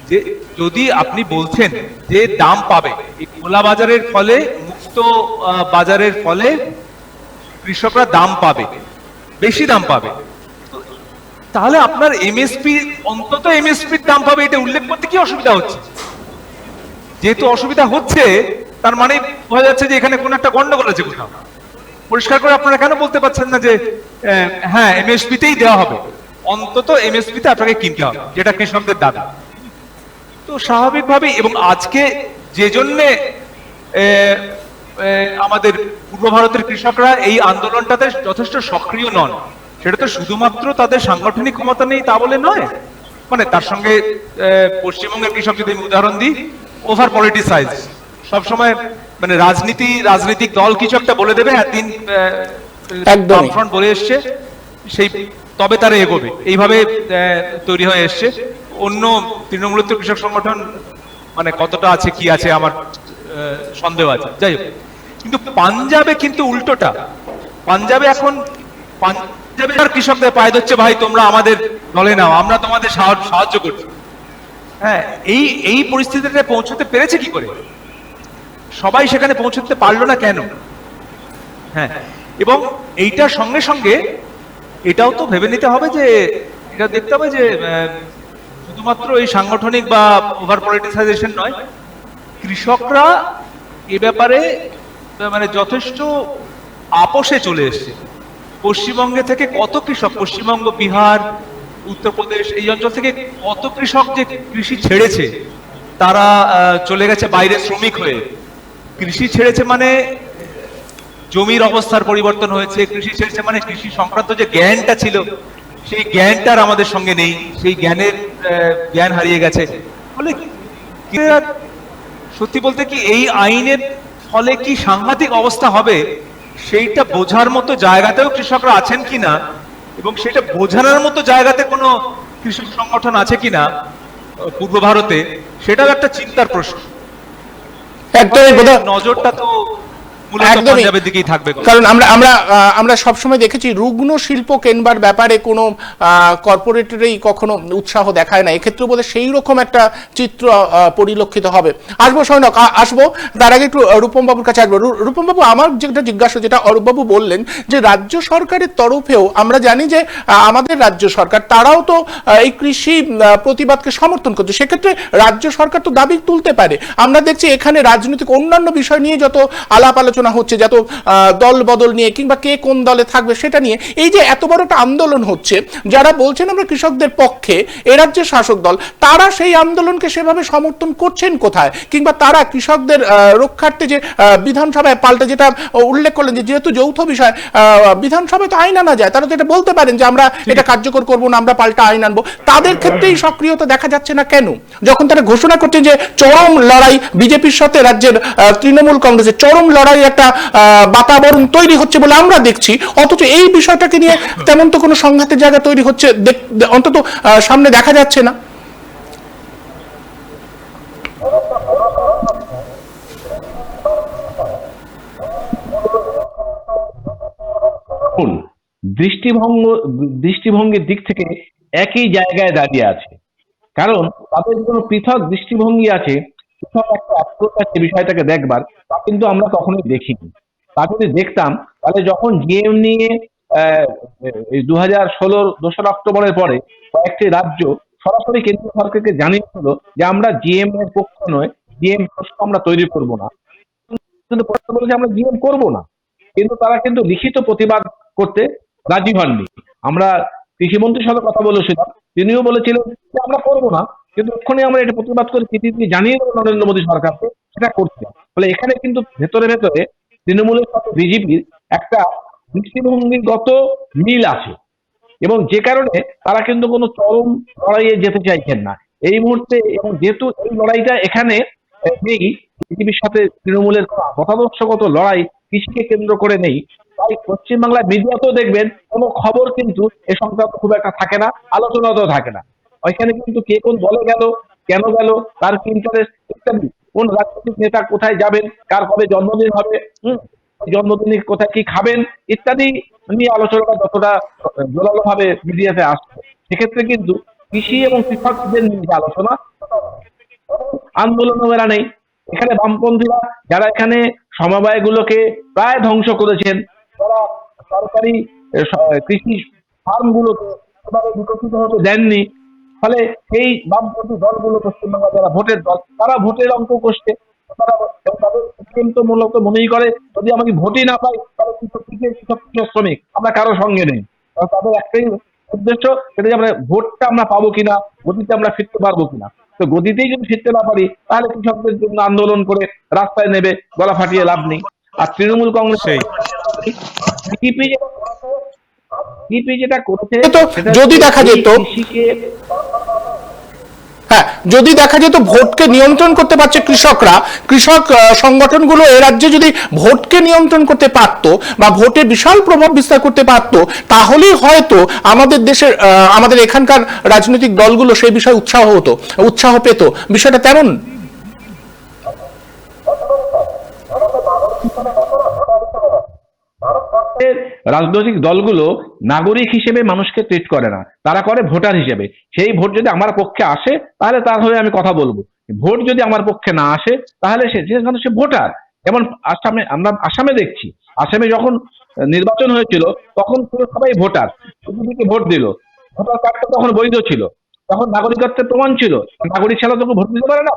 Speaker 2: যে যদি আপনি বলছেন যে দাম পাবে, এই খোলা বাজারের ফলে, মুক্ত বাজারের ফলে কৃষকরা দাম পাবে, বেশি দাম পাবে, তাহলে আপনার এমএসপি, অন্তত এমএসপির দাম পাবে, এটা উল্লেখ করতে কি অসুবিধা হচ্ছে? যেহেতু অসুবিধা হচ্ছে, তার মানে বোঝা যাচ্ছে যে এখানে কোন একটা গন্ডগোল আছে কোথাও। পরিষ্কার করে আপনারা কেন বলতে পারছেন না যে হ্যাঁ এমএসপি তেই দেওয়া হবে, অন্তত এমএসপি তে আপনাকে কিনতে হবে, যেটা কৃষকদের দাবি। তো স্বাভাবিকভাবে, এবং আজকে যে জন্যে আমাদের পূর্ব ভারতের কৃষকরা এই আন্দোলনটাতে যথেষ্ট সক্রিয় নন, সেটা তো শুধুমাত্র তাদের সাংগঠনিক ক্ষমতা নেই তা বলে নয়, মানে তার সঙ্গে পশ্চিমবঙ্গের কৃষক যদি আমি উদাহরণ দিই, ওভার পলিটিসাইজ সবসময়, মানে রাজনৈতিক দল কিছু একটা বলে দেবে, একদিন ফ্রন্ট বলে এসছে, সেই তবে তারা এগোবে, এইভাবে তৈরি হয়ে এসছে। অন্য তৃণমূলের কৃষক সংগঠন মানে কতটা আছে কি আছে আমার সন্দেহ আছে। যাই হোক, কিন্তু পাঞ্জাবে কিন্তু উল্টোটা। পাঞ্জাবে এখন পাঞ্জাবের কৃষকদের পায়ে ধরছে, ভাই তোমরা আমাদের দলে নাও, আমরা তোমাদের সাহায্য করছি। হ্যাঁ, এই পরিস্থিতিতে পৌঁছতে পেরেছে কি করে? সবাই সেখানে পৌঁছতে পারলো না কেন? হ্যাঁ, এবং এইটার সঙ্গে সঙ্গে এটাও তো ভেবে নিতে হবে যে, এটা দেখতে হবে যে শুধুমাত্র এই সাংগঠনিক বা ওভার পলিটিসাইজেশন নয়, কৃষকরা এ ব্যাপারে মানে যথেষ্ট আপোষে চলে এসছে। পশ্চিমবঙ্গে থেকে কত কৃষক, পশ্চিমবঙ্গ, বিহার, উত্তরপ্রদেশ, এই অঞ্চল থেকে কত কৃষক যে কৃষি ছেড়েছে, তারা চলে গেছে বাইরে শ্রমিক হয়ে। কৃষি ছেড়েছে মানে জমির অবস্থার পরিবর্তন হয়েছে, কৃষি ছেড়েছে মানে কৃষি সংক্রান্ত যে জ্ঞানটা ছিল সেই জ্ঞানটার আমাদের সঙ্গে নেই, সেই জ্ঞান হারিয়ে গেছে। ফলে সত্যি বলতে কি এই আইনের ফলে কি সাংঘাতিক অবস্থা হবে, সেইটা বোঝার মতো জায়গাতেও কৃষকরা আছেন কিনা, এবং সেটা বোঝানোর মতো জায়গাতে কোনো কৃষক সংগঠন আছে কিনা পূর্ব ভারতে, সেটাও একটা চিন্তার প্রশ্ন।
Speaker 1: একদমই
Speaker 2: নজরটা তো মূলত
Speaker 1: একদমই।
Speaker 2: পাঞ্জাবের দিকেই থাকবে।
Speaker 1: কারণ আমরা সবসময় দেখেছি রুগ্ন শিল্প কেনবার ব্যাপারে কোনো কর্পোরেটেরই কখনো উৎসাহ দেখায় না, এক্ষেত্রে বোধহয় সেই রকম একটা চিত্র পরিলক্ষিত হবে। আসবো সৈনক, আসবো, তার আগে একটু রূপম বাবুর কাছে আসবো। রূপম বাবু, আমার যেটা জিজ্ঞাসা, যেটা অরূপ বাবু বললেন যে রাজ্য সরকারের তরফেও আমরা জানি যে আমাদের রাজ্য সরকার তারাও তো এই কৃষি প্রতিবাদকে সমর্থন করছে, সেক্ষেত্রে রাজ্য সরকার তো দাবি তুলতে পারে। আমরা দেখছি এখানে রাজনৈতিক অন্যান্য বিষয় নিয়ে যত আলাপ আলোচনা হচ্ছে, যত দল বদল নিয়ে কিংবা কে কোন দলে থাকবে সেটা নিয়ে, এই যে এত বড় একটা আন্দোলন হচ্ছে, যারা বলছেন আমরা কৃষকদের পক্ষে, এ রাজ্যের শাসক দল, তারা সেই আন্দোলনকে সেভাবে সমর্থন করছেন কোথায়? কিংবা তারা কৃষকদের রক্ষার্থে যে বিধানসভায় পাল্টে যেটা উল্লেখ করলেন যে যেহেতু যৌথ বিষয়, বিধানসভায় তো আইন আনা যায়, তারা তো এটা বলতে পারেন যে আমরা এটা কার্যকর করবো না, আমরা পাল্টা আইন আনবো। তাদের ক্ষেত্রেই সক্রিয়তা দেখা যাচ্ছে না কেন, যখন তারা ঘোষণা করছেন যে চরম লড়াই বিজেপির সাথে রাজ্যের তৃণমূল কংগ্রেসের চরম লড়াই একটা বাতাবরণ তৈরি হচ্ছে বলে আমরা দেখছি, অথচ এই বিষয়টাকে নিয়ে তেমন তো কোনো সংঘাতের জায়গা তৈরি হচ্ছে অন্তত সামনে দেখা যাচ্ছে না।
Speaker 3: দৃষ্টিভঙ্গির দিক থেকে একই জায়গায় দাঁড়িয়ে আছে, কারণ তাদের কোনো পৃথক দৃষ্টিভঙ্গি আছে, পৃথক একটা অ্যাপ্রোচ আছে বিষয়টাকে দেখবার, তা কিন্তু আমরা কখনোই দেখিনি। তা যদি দেখতাম তাহলে যখন জিএম নিয়ে 2016 2রা অক্টোবরের পরে কয়েকটি রাজ্য সরাসরি কেন্দ্রীয় সরকারকে জানিয়েছিল যে আমরা জিএম এর পক্ষ নয়, জিএম আমরা তৈরি করব না, কিন্তু বলেছে আমরা জিএম করব না, কিন্তু তারা কিন্তু লিখিত প্রতিবাদ করতে রাজি হননি। আমরা কৃষিমন্ত্রীর সাথে কথা বলেছিলাম, তিনিও বলেছিলেন যে আমরা করবো না, কিন্তু এক্ষুনি আমরা এটা প্রতিবাদ করে চিঠি জানিয়ে দেবো নরেন্দ্র মোদী সরকারকে সেটা করতে। ফলে এখানে কিন্তু ভেতরে ভেতরে তৃণমূলের সাথে বিজেপির একটা দৃষ্টিভঙ্গিগত মিল আছে, এবং যে কারণে তারা কিন্তু কোনো চরম লড়াইয়ে যেতে চাইছেন না এই মুহূর্তে। এবং যেহেতু এই লড়াইটা এখানে নেই, বিজেপির সাথে তৃণমূলের মতাদর্শগত লড়াই কৃষিকে কেন্দ্র করে নেই, তাই পশ্চিমবাংলার মিডিয়াতেও দেখবেন কোনো খবর কিন্তু এ সংক্রান্ত খুব একটা থাকে না, আলোচনাতেও থাকে না। ওইখানে কিন্তু কে কোন দলে গেল, কেন গেল, তার কি ইন্টারেস্ট ইত্যাদি, কোন রাজনৈতিক নেতা কোথায় যাবেন, কার কবে জন্মদিন হবে, জন্মদিনে কোথায় কি খাবেন ইত্যাদি নিয়ে আলোচনাটা যতটা জোরালো ভাবে মিডিয়াতে আসছে, সেক্ষেত্রে কিন্তু কৃষি এবং কৃষকদের নিয়ে আলোচনা, আন্দোলনও এরা নেই। এখানে বামপন্থীরা যারা এখানে সমবায়গুলোকে প্রায় ধ্বংস করেছেন, যারা সরকারি কৃষি ফার্মগুলোকে এভাবে বিকশিত হতে দেননি, ফলে সেই বামপন্থী দলগুলো পশ্চিমবাংলা যারা ভোটের দল, তারা ভোটের অঙ্ক কষছে, তারা তাদের কিন্তু মূলত মনেই করে যদি আমাকে ভোটই না পাই তাহলে কৃষক শ্রমিক আমরা কারো সঙ্গে নেই। তাদের একটাই উদ্দেশ্য, সেটা যে আমরা ভোটটা আমরা পাবো কিনা, গদিতে আমরা ফিরতে পারবো কিনা। তো গদিতেই যদি ফিরতে না পারি তাহলে কৃষকদের জন্য আন্দোলন করে রাস্তায় নেবে, গলা ফাটিয়ে লাভ নেই। আর তৃণমূল কংগ্রেস বিজেপি যেটা করেছে,
Speaker 1: যদি দেখা যেত, হ্যাঁ, যদি দেখা যেত ভোটকে নিয়ন্ত্রণ করতে পারছে কৃষকরা, কৃষক সংগঠনগুলো এ রাজ্যে যদি ভোটকে নিয়ন্ত্রণ করতে পারত বা ভোটে বিশাল প্রভাব বিস্তার করতে পারত, তাহলেই হয়তো আমাদের দেশের আমাদের এখানকার রাজনৈতিক দলগুলো সেই বিষয়ে উৎসাহ পেত। বিষয়টা তেমন।
Speaker 3: রাজনৈতিক দলগুলো নাগরিক হিসেবে মানুষকে ট্রিট করে না, তারা করে ভোটার হিসেবে। সেই ভোট যদি আমার পক্ষে আসে তাহলে তার হয়ে আমি কথা বলবো, ভোট যদি আমার পক্ষে না আসে তাহলে সে ভোটার। যেমন আসামে দেখছি, আসামে যখন নির্বাচন হয়েছিল তখন পুরো সবাই ভোটার, বিজেপিকে ভোট দিল, ভোটার কার্ডটা তখন বৈধ ছিল, তখন নাগরিকত্বের প্রমাণ ছিল, নাগরিক ছাড়া তখন ভোট দিতে পারে না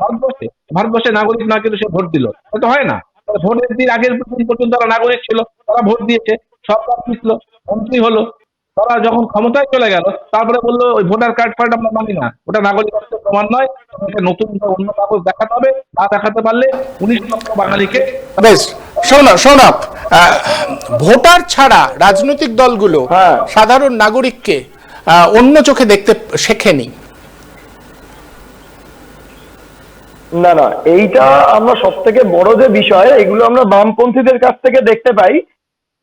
Speaker 3: ভারতবর্ষে নাগরিক না কিন্তু সে ভোট দিল, তো হয় না। ভোটের দিন আগের দিন পর্যন্ত তারা নাগরিক ছিল, তারা ভোট দিয়েছে, সরকার জিতলো, মন্ত্রী হলো, তারা যখন ক্ষমতায় চলে গেল তারপরে বললো ওই ভোটার কার্ড আমরা মানি না, ওটা নাগরিকত্বের প্রমাণ নয়, নতুন অন্য কাগজ দেখাতে হবে, না দেখাতে পারলে 19 লক্ষ বাঙালিকে।
Speaker 1: বেশ, সৌরভ, ভোটার ছাড়া রাজনৈতিক দলগুলো সাধারণ নাগরিককে অন্য চোখে দেখতে শেখেনি।
Speaker 5: না না, এইটা আমরা সব থেকে বড় যে বিষয়, এগুলো আমরা বামপন্থীদের কাছ থেকে দেখতে পাই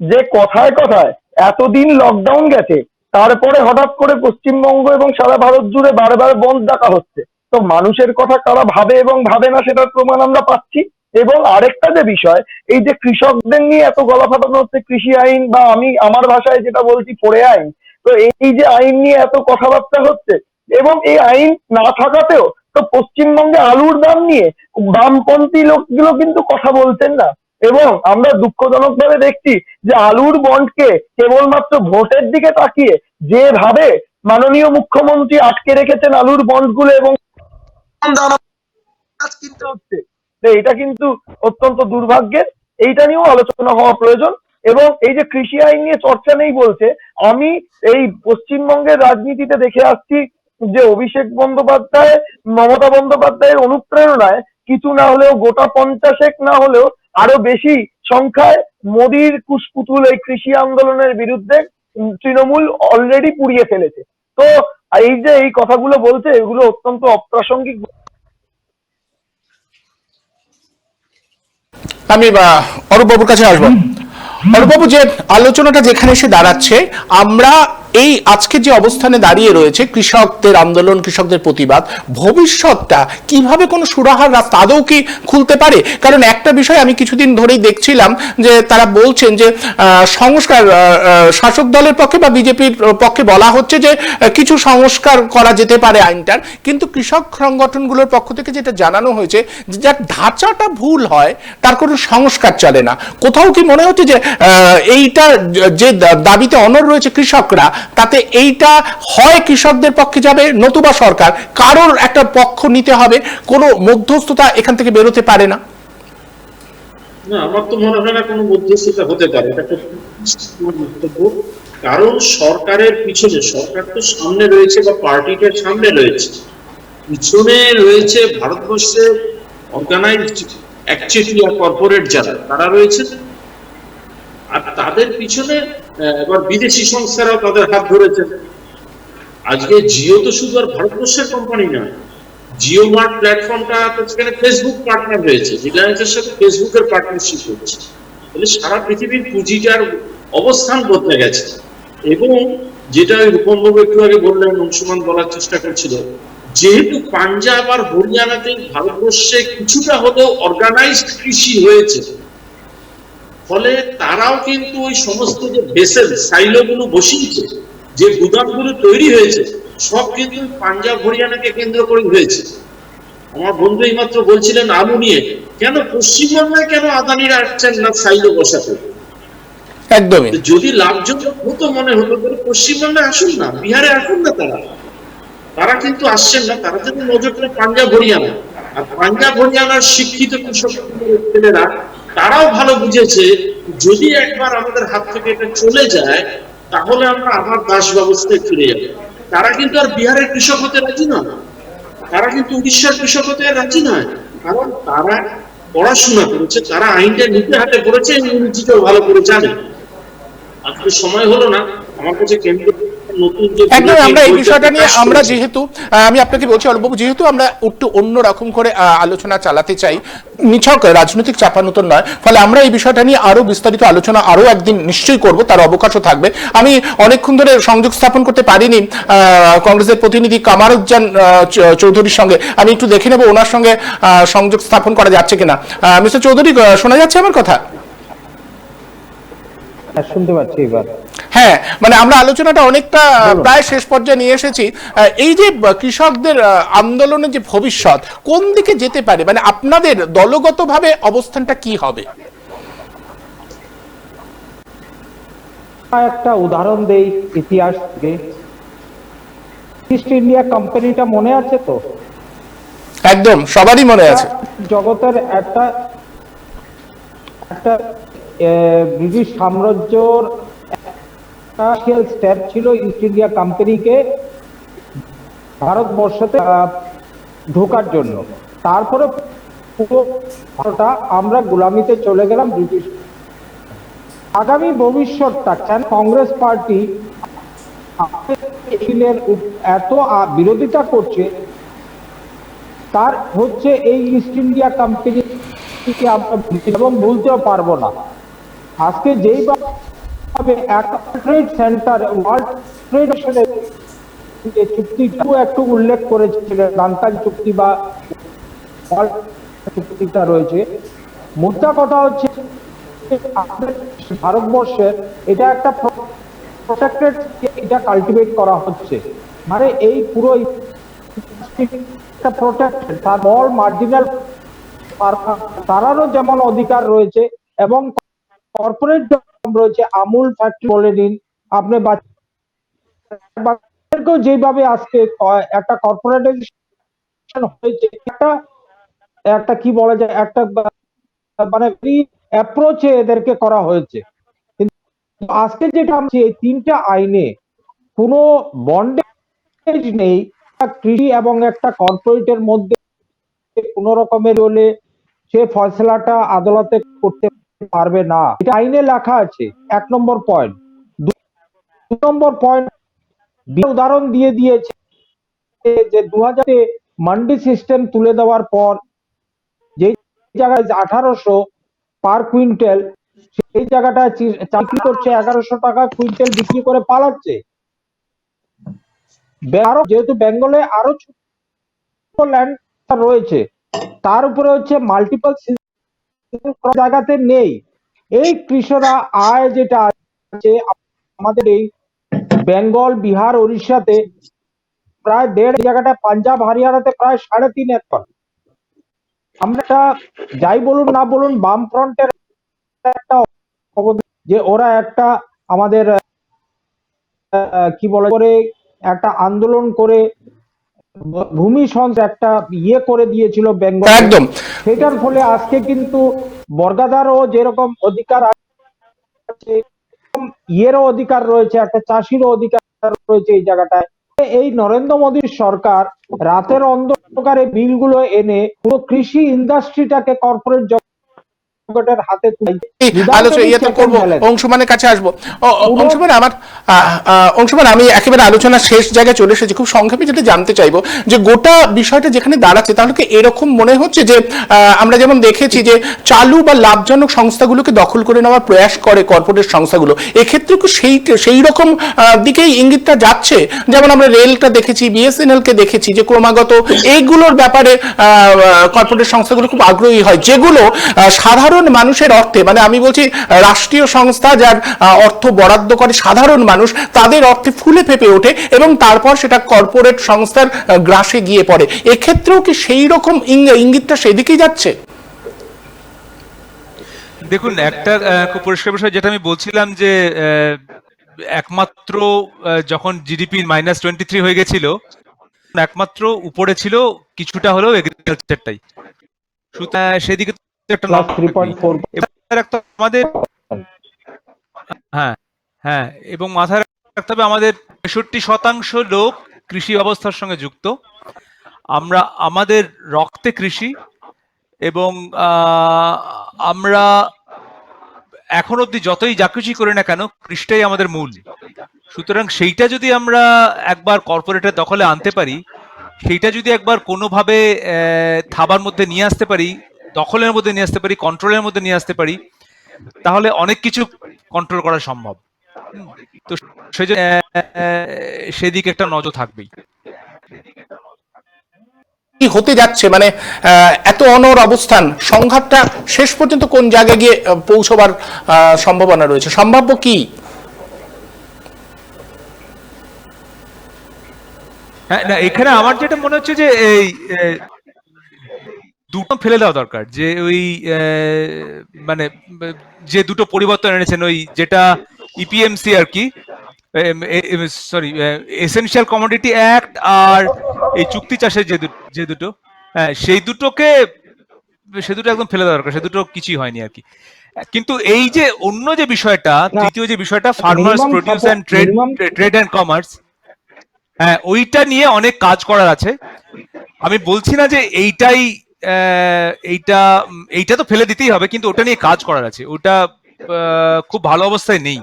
Speaker 5: যে কথায় কথায় এতদিন লকডাউন গেছে, তারপরে হঠাৎ করে পশ্চিমবঙ্গ এবং সারা ভারত জুড়ে বারবার বন্ধ ডাকা হচ্ছে। তো মানুষের কথা কারা ভাবে এবং ভাবে না সেটার প্রমাণ আমরা পাচ্ছি। এবং আরেকটা যে বিষয়, এই যে কৃষকদের নিয়ে এত গলা ফাটানো হচ্ছে, কৃষি আইন বা আমি আমার ভাষায় যেটা বলছি ফোরে আইন, তো এই যে আইন নিয়ে এত কথাবার্তা হচ্ছে এবং এই আইন না থাকাতেও তো পশ্চিমবঙ্গে আলুর দাম নিয়ে বামপন্থী লোকগুলো কিন্তু কথা বলছেন না। এবং আমরা দুঃখজনক ভাবে দেখছি যে আলুর বন্ডকে কেবলমাত্র ভোটের দিকে তাকিয়ে যেভাবে মাননীয় মুখ্যমন্ত্রী আটকে রেখেছেন আলুর বন্ডগুলো এবং কাজ কিনতে হচ্ছে, তো এটা কিন্তু অত্যন্ত দুর্ভাগ্যের। এইটা নিয়েও আলোচনা হওয়া প্রয়োজন। এবং এই যে কৃষি আইন নিয়ে চর্চা নেই বলছে, আমি এই পশ্চিমবঙ্গের রাজনীতিতে দেখে আসছি যে অভিষেক বন্দ্যোপাধ্যায় মমতা বন্দ্যোপাধ্যায়ের অনুপ্রেরণায় কিছু না হলেও গোটা 50 না হলেও আরো বেশি সংখ্যায় মোদির কুশপুতুল এই কৃষি আন্দোলনের বিরুদ্ধে তৃণমূল অলরেডি পুড়িয়ে ফেলেছে। তো এই যে এই কথাগুলো বলছে, এগুলো অত্যন্ত অপ্রাসঙ্গিক।
Speaker 1: আমি অরূপবাবুর কাছে আসবো। অরূপবাবু, যে আলোচনাটা যেখানে এসে দাঁড়াচ্ছে, আমরা এই আজকে যে অবস্থানে দাঁড়িয়ে রয়েছে কৃষকদের আন্দোলন, কৃষকদের প্রতিবাদ, ভবিষ্যৎটা কিভাবে কোনো সুরাহার রাস্তা আদৌ কি খুলতে পারে? কারণ একটা বিষয় আমি কিছুদিন ধরেই দেখছিলাম যে তারা বলছেন যে সংস্কার, শাসক দলের পক্ষে বা বিজেপির পক্ষে বলা হচ্ছে যে কিছু সংস্কার করা যেতে পারে আইনটার, কিন্তু কৃষক সংগঠনগুলোর পক্ষ থেকে যেটা জানানো হয়েছে যে যার ধাঁচাটা ভুল হয় তার কোনো সংস্কার চলে না। কোথাও কি মনে হচ্ছে যে এইটা যে দাবিতে অনড় রয়েছে কৃষকরা, তাতে এইটা হয় কৃষকদের পক্ষে যাবে, নতুবা সরকার কারোর একটা পক্ষ নিতে হবে, কোনো মধ্যস্থতা এখান থেকে বেরোতে পারে না?
Speaker 6: না, আমার তো মনে হয় না কোনো মধ্যস্থতা হতে পারে, এটা খুব বক্তব্য। কারণ সরকারের পিছনে, সরকার তো সামনে রয়েছে বা পার্টিটার সামনে রয়েছে, পিছনে রয়েছে ভারতবর্ষের অর্গানাইজড একচেটিয়া কর্পোরেট যারা, তারা রয়েছে। আর তাদের পিছনে এবার বিদেশি সংস্থারাও তাদের হাত ধরেছে। আজকে জিও তো শুধু আর ভারতবর্ষের কোম্পানি নয়, জিও মার্ট প্ল্যাটফর্মটা তো সেখানে ফেসবুক পার্টনার হয়েছে, রিলায়েন্সের সাথে ফেসবুকের পার্টনারশিপ হচ্ছে। তাহলে সারা পৃথিবীর পুঁজিটার অবস্থান বদলে গেছে। এবং যেটা রূপমবাবু একটু আগে বললেন, অংশমান বলার চেষ্টা করছিল, যেহেতু পাঞ্জাব আর হরিয়ানাতে ভারতবর্ষে কিছুটা হলেও অর্গানাইজড কৃষি হয়েছে, ফলে তারাও কিন্তু ওই সমস্ত যে বেসেল সাইলোগুলো বসিয়েছে, যে গুদামগুলো তৈরি হয়েছে, সব কিন্তু পাঞ্জাব হরিয়ানাকে কেন্দ্র করে হয়েছে। আমার বন্ধু এইমাত্র বলছিলেন আলু নিয়ে, কেন পশ্চিমবঙ্গে কেন আদানিরা আসছেন না সাইলো বসাতে?
Speaker 1: একদমই।
Speaker 6: যদি লাভজনক হতো মনে হতো তাহলে পশ্চিমবঙ্গে আসুন না, বিহারে আসুন না, তারা কিন্তু আসছেন না। তারা যদি নজর করে পাঞ্জাব হরিয়ানা, আর পাঞ্জাব হরিয়ানার শিক্ষিত কৃষক ছেলেরা তারাও ভালো বুঝেছে যদি একবার আমাদের হাত থেকে এটা চলে যায় তাহলে আমরা আবার দাস ব্যবস্থায় ফিরে যাব। তারা কিন্তু আর বিহারের কৃষক হতে রাজি নয়, তারা কিন্তু উড়িষ্যার কৃষক হতে রাজি নয়, কারণ তারা পড়াশোনা করেছে, তারা আইনটা নিতে হাতে করেছে, ইংরেজিটাও ভালো করে জানে। আজকে সময় হলো না, আমার কাছে কেন্দ্র
Speaker 1: একদম। আমরা এই বিষয়টা নিয়ে আমরা যেহেতু আমি আপনাকে বলছি অরূপবাবু, যেহেতু আমরা একটু অন্যরকম করে আলোচনা চালাতে চাই, নিছক রাজনৈতিক চাপানোতর নয়, ফলে আমরা এই বিষয়টা নিয়ে আরো বিস্তারিত আলোচনা আরো একদিন নিশ্চয়ই করব, তার অবকাশও থাকবে। আমি অনেকক্ষণ ধরে সংযোগ স্থাপন করতে পারিনি কংগ্রেসের প্রতিনিধি কামারুজ্জামান চৌধুরীর সঙ্গে, আমি একটু দেখে নেব ওনার সঙ্গে সংযোগ স্থাপন করা যাচ্ছে কিনা। মিস্টার চৌধুরী, শোনা যাচ্ছে আমার কথা?
Speaker 4: শুনতে পাচ্ছি এবার।
Speaker 1: হ্যাঁ, মানে আমরা আলোচনাটা অনেকটা প্রায় শেষ পর্যায়ে নিয়ে এসেছি। এই যে কৃষকদের আন্দোলনের যে ভবিষ্যৎ কোন দিকে যেতে পারে, মানে আপনাদের দলগতভাবে অবস্থানটা কি হবে?
Speaker 4: একটা উদাহরণ দেই ইতিহাস থেকে। ইস্ট ইন্ডিয়া কোম্পানিটা মনে আছে তো?
Speaker 1: একদম, সবারই মনে আছে।
Speaker 4: জগতের একটা ব্রিটিশ সাম্রাজ্যর স্টেপ ছিল ইস্ট ইন্ডিয়া কোম্পানিকে ভারতবর্ষতে ঢোকার জন্য। তারপরে পুরোটা আমরা গোলামিতে চলে গেলাম ব্রিটিশ। আগামী ভবিষ্যৎটা কেন কংগ্রেস পার্টি এত বিরোধিতা করছে, তার হচ্ছে এই ইস্ট ইন্ডিয়া কোম্পানিকে আমরা এবং ভুলতেও পারবো না। আজকে যেই ট্রেড সেন্টার ওয়ার্ল্ড ট্রেড চুক্তিটা একটু উল্লেখ করেছিলেন, লান্তান চুক্তি বা চুক্তিটা রয়েছে, মুদ্রা কথা হচ্ছে আমাদের ভারতবর্ষের এটা একটা প্রোটেক্টেড, এটা কাল্টিভেট করা হচ্ছে, মানে এই পুরো একটা প্রোটেক্টেড, তার অল মার্জিনাল তারারও যেমন অধিকার রয়েছে এবং কর্পোরেট রয়েছে। আমুল ফ্যাক্টরি বলে নিন আপনি, বাচ্চাদেরকেও যেভাবে আজকে একটা কর্পোরেটাইজেশন হয়েছে, একটা কি বলা যায়, একটা মানে অ্যাপ্রোচে এদেরকে করা হয়েছে। কিন্তু আজকে যেটা আমি এই তিনটা আইনে কোনো বন্ডেজ নেই, কৃষি এবং একটা কর্পোরেটের মধ্যে কোনো রকমের হলে সে ফয়সলাটা আদালতে করতে পারবে না, এটা আইনে লেখা আছে। 1 নম্বর পয়েন্ট। 2 নম্বর পয়েন্ট উদাহরণ দিয়ে দিয়েছে যে 2000 মান্ডি সিস্টেম তুলে দেওয়ার পর যে জায়গায় 1800 পার কুইন্টাল, সেই জায়গাটায় চাকরি করছে 1100 টাকা কুইন্টাল বিক্রি করে পালাচ্ছে। যেহেতু বেঙ্গলে আরো ছোট ল্যান্ড রয়েছে, তার উপরে হচ্ছে মাল্টিপল জায়গাতে নেই। এই কৃষকরা আয় যেটা আছে আমাদের এই বেঙ্গল, বিহার, উড়িষ্যাতে প্রায় 1.5 জায়গাটা, পাঞ্জাব, হরিয়ানাতে প্রায় 3.5 একর। আমরা যাই বলুন না বলুন, বাম ফ্রন্টের একটা যে ওরা একটা আমাদের কি বলে করে একটা আন্দোলন করে ভূমি সংস্কার একটা করে দিয়েছিল বেঙ্গল,
Speaker 1: একদম।
Speaker 4: সেটার ফলে আজকে কিন্তু বর্গাদারও যেরকম অধিকার আছে, ইয়েরও অধিকার রয়েছে, একটা চাষিরও অধিকার রয়েছে এই জায়গাটায়। এই নরেন্দ্র মোদীর সরকার রাতের অন্ধকারে বিলগুলো এনে পুরো কৃষি ইন্ডাস্ট্রিটাকে কর্পোরেট জগতের হাতে
Speaker 1: করবো। অংশুমানের কাছে আসবো। অংশুমান, আমার অংশুমান, আমি একেবারে আলোচনা শেষ জায়গায় চলে এসেছি। খুব সংক্ষেপে যেটা জানতে চাইবো যে গোটা বিষয়টা যেখানে দাঁড়াচ্ছে, তাহলে কি এরকম মনে হচ্ছে যে আমরা যেমন দেখেছি যে চালু বা লাভজনক সংস্থাগুলোকে দখল করে নেওয়ার প্রয়াস করে কর্পোরেট সংস্থাগুলো, এক্ষেত্রে কি সেই রকম দিকেই ইঙ্গিতটা যাচ্ছে? যেমন আমরা রেলটা দেখেছি, বিএসএনএল কে দেখেছি যে ক্রমাগত এইগুলোর ব্যাপারে কর্পোরেট সংস্থাগুলো খুব আগ্রহী হয়, যেগুলো সাধারণ মানুষের অর্থে, মানে আমি বলছি রাষ্ট্রীয় সংস্থা যার অর্থ বরাদ্দ করে সাধারণ মানুষ, তাদের অর্থে ফুলে ফেপে ওঠে এবং তারপর সেটা কর্পোরেট সংস্থার গ্রাসে গিয়ে পড়ে। এক্ষেত্রেও কি সেই রকম ইঙ্গিতটা সেদিকেই যাচ্ছে?
Speaker 2: দেখুন, একটা খুব পরিষ্কার বিষয় যেটা আমি বলছিলাম যে একমাত্র যখন জিডিপি -23 হয়ে গেছিল, একমাত্র উপরে ছিল কিছুটা হলেও এগ্রিকালচারটাই, সেদিকে একটা আমাদের, হ্যাঁ হ্যাঁ, এবং মাথায় রাখতে হবে আমাদের 65% লোক কৃষি ব্যবস্থার সঙ্গে যুক্ত। আমরা, আমাদের রক্তে কৃষি, এবং আমরা এখন অব্দি যতই যা কিছুই করি না কেন, কৃষিটাই আমাদের মূল। সুতরাং সেইটা যদি আমরা একবার কর্পোরেটের দখলে আনতে পারি, সেইটা যদি একবার কোনোভাবে থাবার মধ্যে নিয়ে আসতে পারি, দখলের মধ্যে নিয়ে আসতে পারি, কন্ট্রোলের মধ্যে নিয়ে আসতে পারি, তাহলে অনেক কিছু কন্ট্রোল করা সম্ভব। তো সেদিকে একটা নজর থাকবেই।
Speaker 1: কি হতে যাচ্ছে, মানে এত অনড় অবস্থান, সংঘাতটা শেষ পর্যন্ত কোন জায়গায় গিয়ে পৌঁছবার সম্ভাবনা রয়েছে, সম্ভাব্য কি?
Speaker 2: হ্যাঁ, না, এখানে আমার যেটা মনে হচ্ছে যে এই দুটো ফেলে দেওয়া দরকার। যে ওই মানে যে দুটো পরিবর্তন এনেছেন, ওই যেটা ইপিএমসি আর কি, সরি, এসেনশিয়াল কমোডিটি অ্যাক্ট, আর এই চুক্তি চাষের যে দুটো, হ্যাঁ, সেই দুটোকে, সে দুটো একদম ফেলে দেওয়া দরকার। সে দুটো কিছুই হয়নি আর কি। কিন্তু এই যে অন্য যে বিষয়টা, তৃতীয় যে বিষয়টা, farmers produce and trade and commerce, হ্যাঁ, ওইটা নিয়ে অনেক কাজ করার আছে। আমি বলছি না যে এইটা তো ফেলে দিতেই হবে, কিন্তু ওটা নিয়ে কাজ করার আছে। ওটা খুব ভালো অবস্থায় নেই।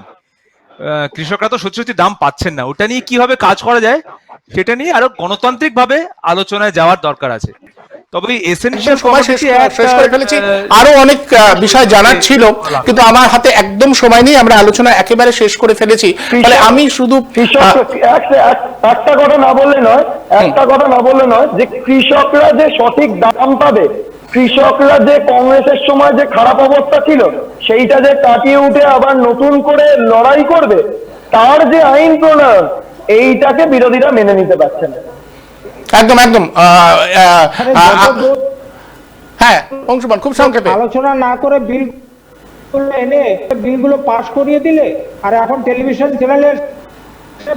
Speaker 2: কৃষকরা তো সত্যি সত্যি দাম পাচ্ছেন না। ওটা নিয়ে কিভাবে কাজ করা যায়, সেটা নিয়ে আরো গণতান্ত্রিক ভাবে আলোচনায় যাওয়ার দরকার আছে। তবে এসেনশিয়াল
Speaker 1: সময় শেষ করে ফেলেছি, আরো অনেক বিষয় জানার ছিল, কিন্তু আমার হাতে একদম সময় নেই, আমরা আলোচনা একেবারে শেষ করে ফেলেছি। তাহলে আমি শুধু
Speaker 5: একটা কথা না বললে নয়, যে কৃষকরা যে সঠিক দাম পাবে কৃষকরা যে কংগ্রেসের সময় যে খারাপ অবস্থা ছিল সেইটা যে কাটিয়ে উঠে আবার নতুন করে লড়াই করবে, তার যে আইন প্রণয়ন, এইটাকে বিরোধীরা মেনে নিতে পারছে না।
Speaker 1: একদম একদম হ্যাঁ অংশমান খুব সংক্ষেপে।
Speaker 4: আলোচনা না করে বিল এনে বিলগুলো পাস করিয়ে দিলে, আর এখন টেলিভিশন চ্যানেলে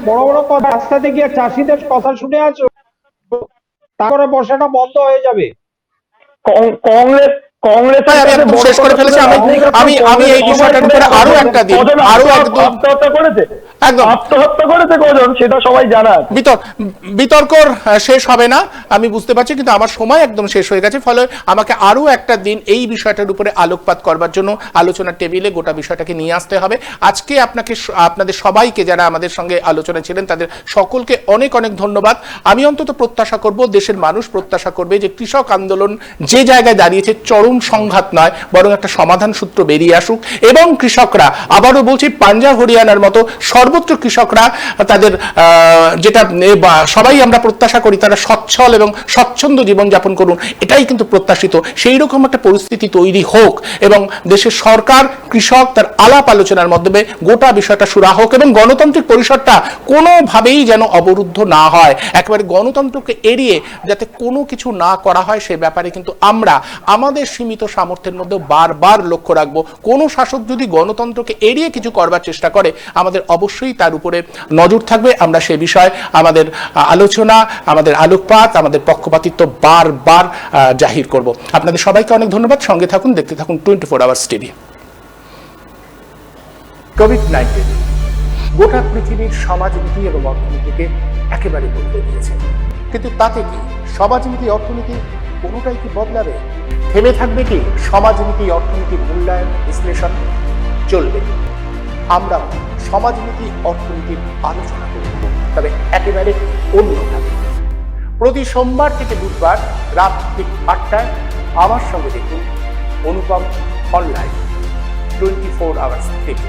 Speaker 4: বড় বড় কথা, রাস্তাতে গিয়ে চাষিদের কথা শুনে আছো, তারপরে বসাটা বন্ধ হয়ে যাবে।
Speaker 5: কংগ্রেস
Speaker 1: শেষ করে ফেলেছি। আমি এই বিষয়টার উপরে আরো একটা দিন
Speaker 5: আত্মহত্যা করেছে,
Speaker 1: একদম
Speaker 5: আত্মহত্যা করেছে কজন সেটা সবাই জানা।
Speaker 1: বিতর্ক শেষ হবে না আমি বুঝতে পারছি, কিন্তু আমার সময় একদম শেষ হয়ে গেছে, ফলে আমাকে আরো একটা দিন এই বিষয়টার উপরে আলোকপাত করবার জন্য আলোচনার টেবিলে গোটা বিষয়টাকে নিয়ে আসতে হবে। আজকে আপনাদের সবাইকে, যারা আমাদের সঙ্গে আলোচনায় ছিলেন, তাদের সকলকে অনেক অনেক ধন্যবাদ। আমি অন্তত প্রত্যাশা করব, দেশের মানুষ প্রত্যাশা করবে যে কৃষক আন্দোলন যে জায়গায় দাঁড়িয়েছে চরম সংঘাত নয়, বরং একটা সমাধান সূত্র বেরিয়ে আসুক, এবং কৃষকরা, আবারও বলছি, পাঞ্জাব হরিয়ানার মতো সর্বত্র কৃষকরা তাদের যেটা সবাই আমরা প্রত্যাশা করি, তারা সচ্ছল এবং স্বচ্ছন্দ জীবনযাপন করুন, এটাই কিন্তু প্রত্যাশিত। সেই রকম একটা পরিস্থিতি তৈরি হোক এবং দেশের সরকার কৃষক তার আলাপ আলোচনার মাধ্যমে গোটা বিষয়টা সুরাহ হোক, এবং গণতান্ত্রিক পরিসরটা কোনোভাবেই যেন অবরুদ্ধ না হয়। একেবারে গণতন্ত্রকে এড়িয়ে যাতে কোনো কিছু না করা হয়, সে ব্যাপারে কিন্তু আমরা আমাদের সীমিত সামর্থ্যের মধ্যে বারবার লক্ষ্য রাখবো। কোনো শাসক যদি গণতন্ত্রকে এড়িয়ে কিছু করবার চেষ্টা করে, আমাদের অবশ্যই তার উপরে নজর থাকবে। আমরা সে বিষয়ে আমাদের আলোচনা, আমাদের আলোকপাত, আমাদের পক্ষপাতিত্ব বারবার জাহির করব। আপনাদের সবাইকে অনেক ধন্যবাদ। সঙ্গে থাকুন, দেখতে থাকুন 24 আওয়ার্স টিভি। কোভিড-19 গোটা পৃথিবীর সমাজনীতি এবং অর্থনীতিকে একেবারে বদলে দিয়েছে, কিন্তু তাতে কি সমাজনীতি, অর্থনীতি কোনোটাই কি বদলাবে? থেমে থাকবে কি সমাজনীতি, অর্থনীতির মূল্যায়ন, বিশ্লেষণ? চলবে। আমরা সমাজনীতি, অর্থনীতির আলোচনা করব, তবে একেবারে অন্যভাবে। প্রতি সোমবার থেকে বুধবার রাত ঠিক 8টায় আমার সঙ্গে দেখুন অনুপম অনলাইন 24 আওয়ার্স টিভি।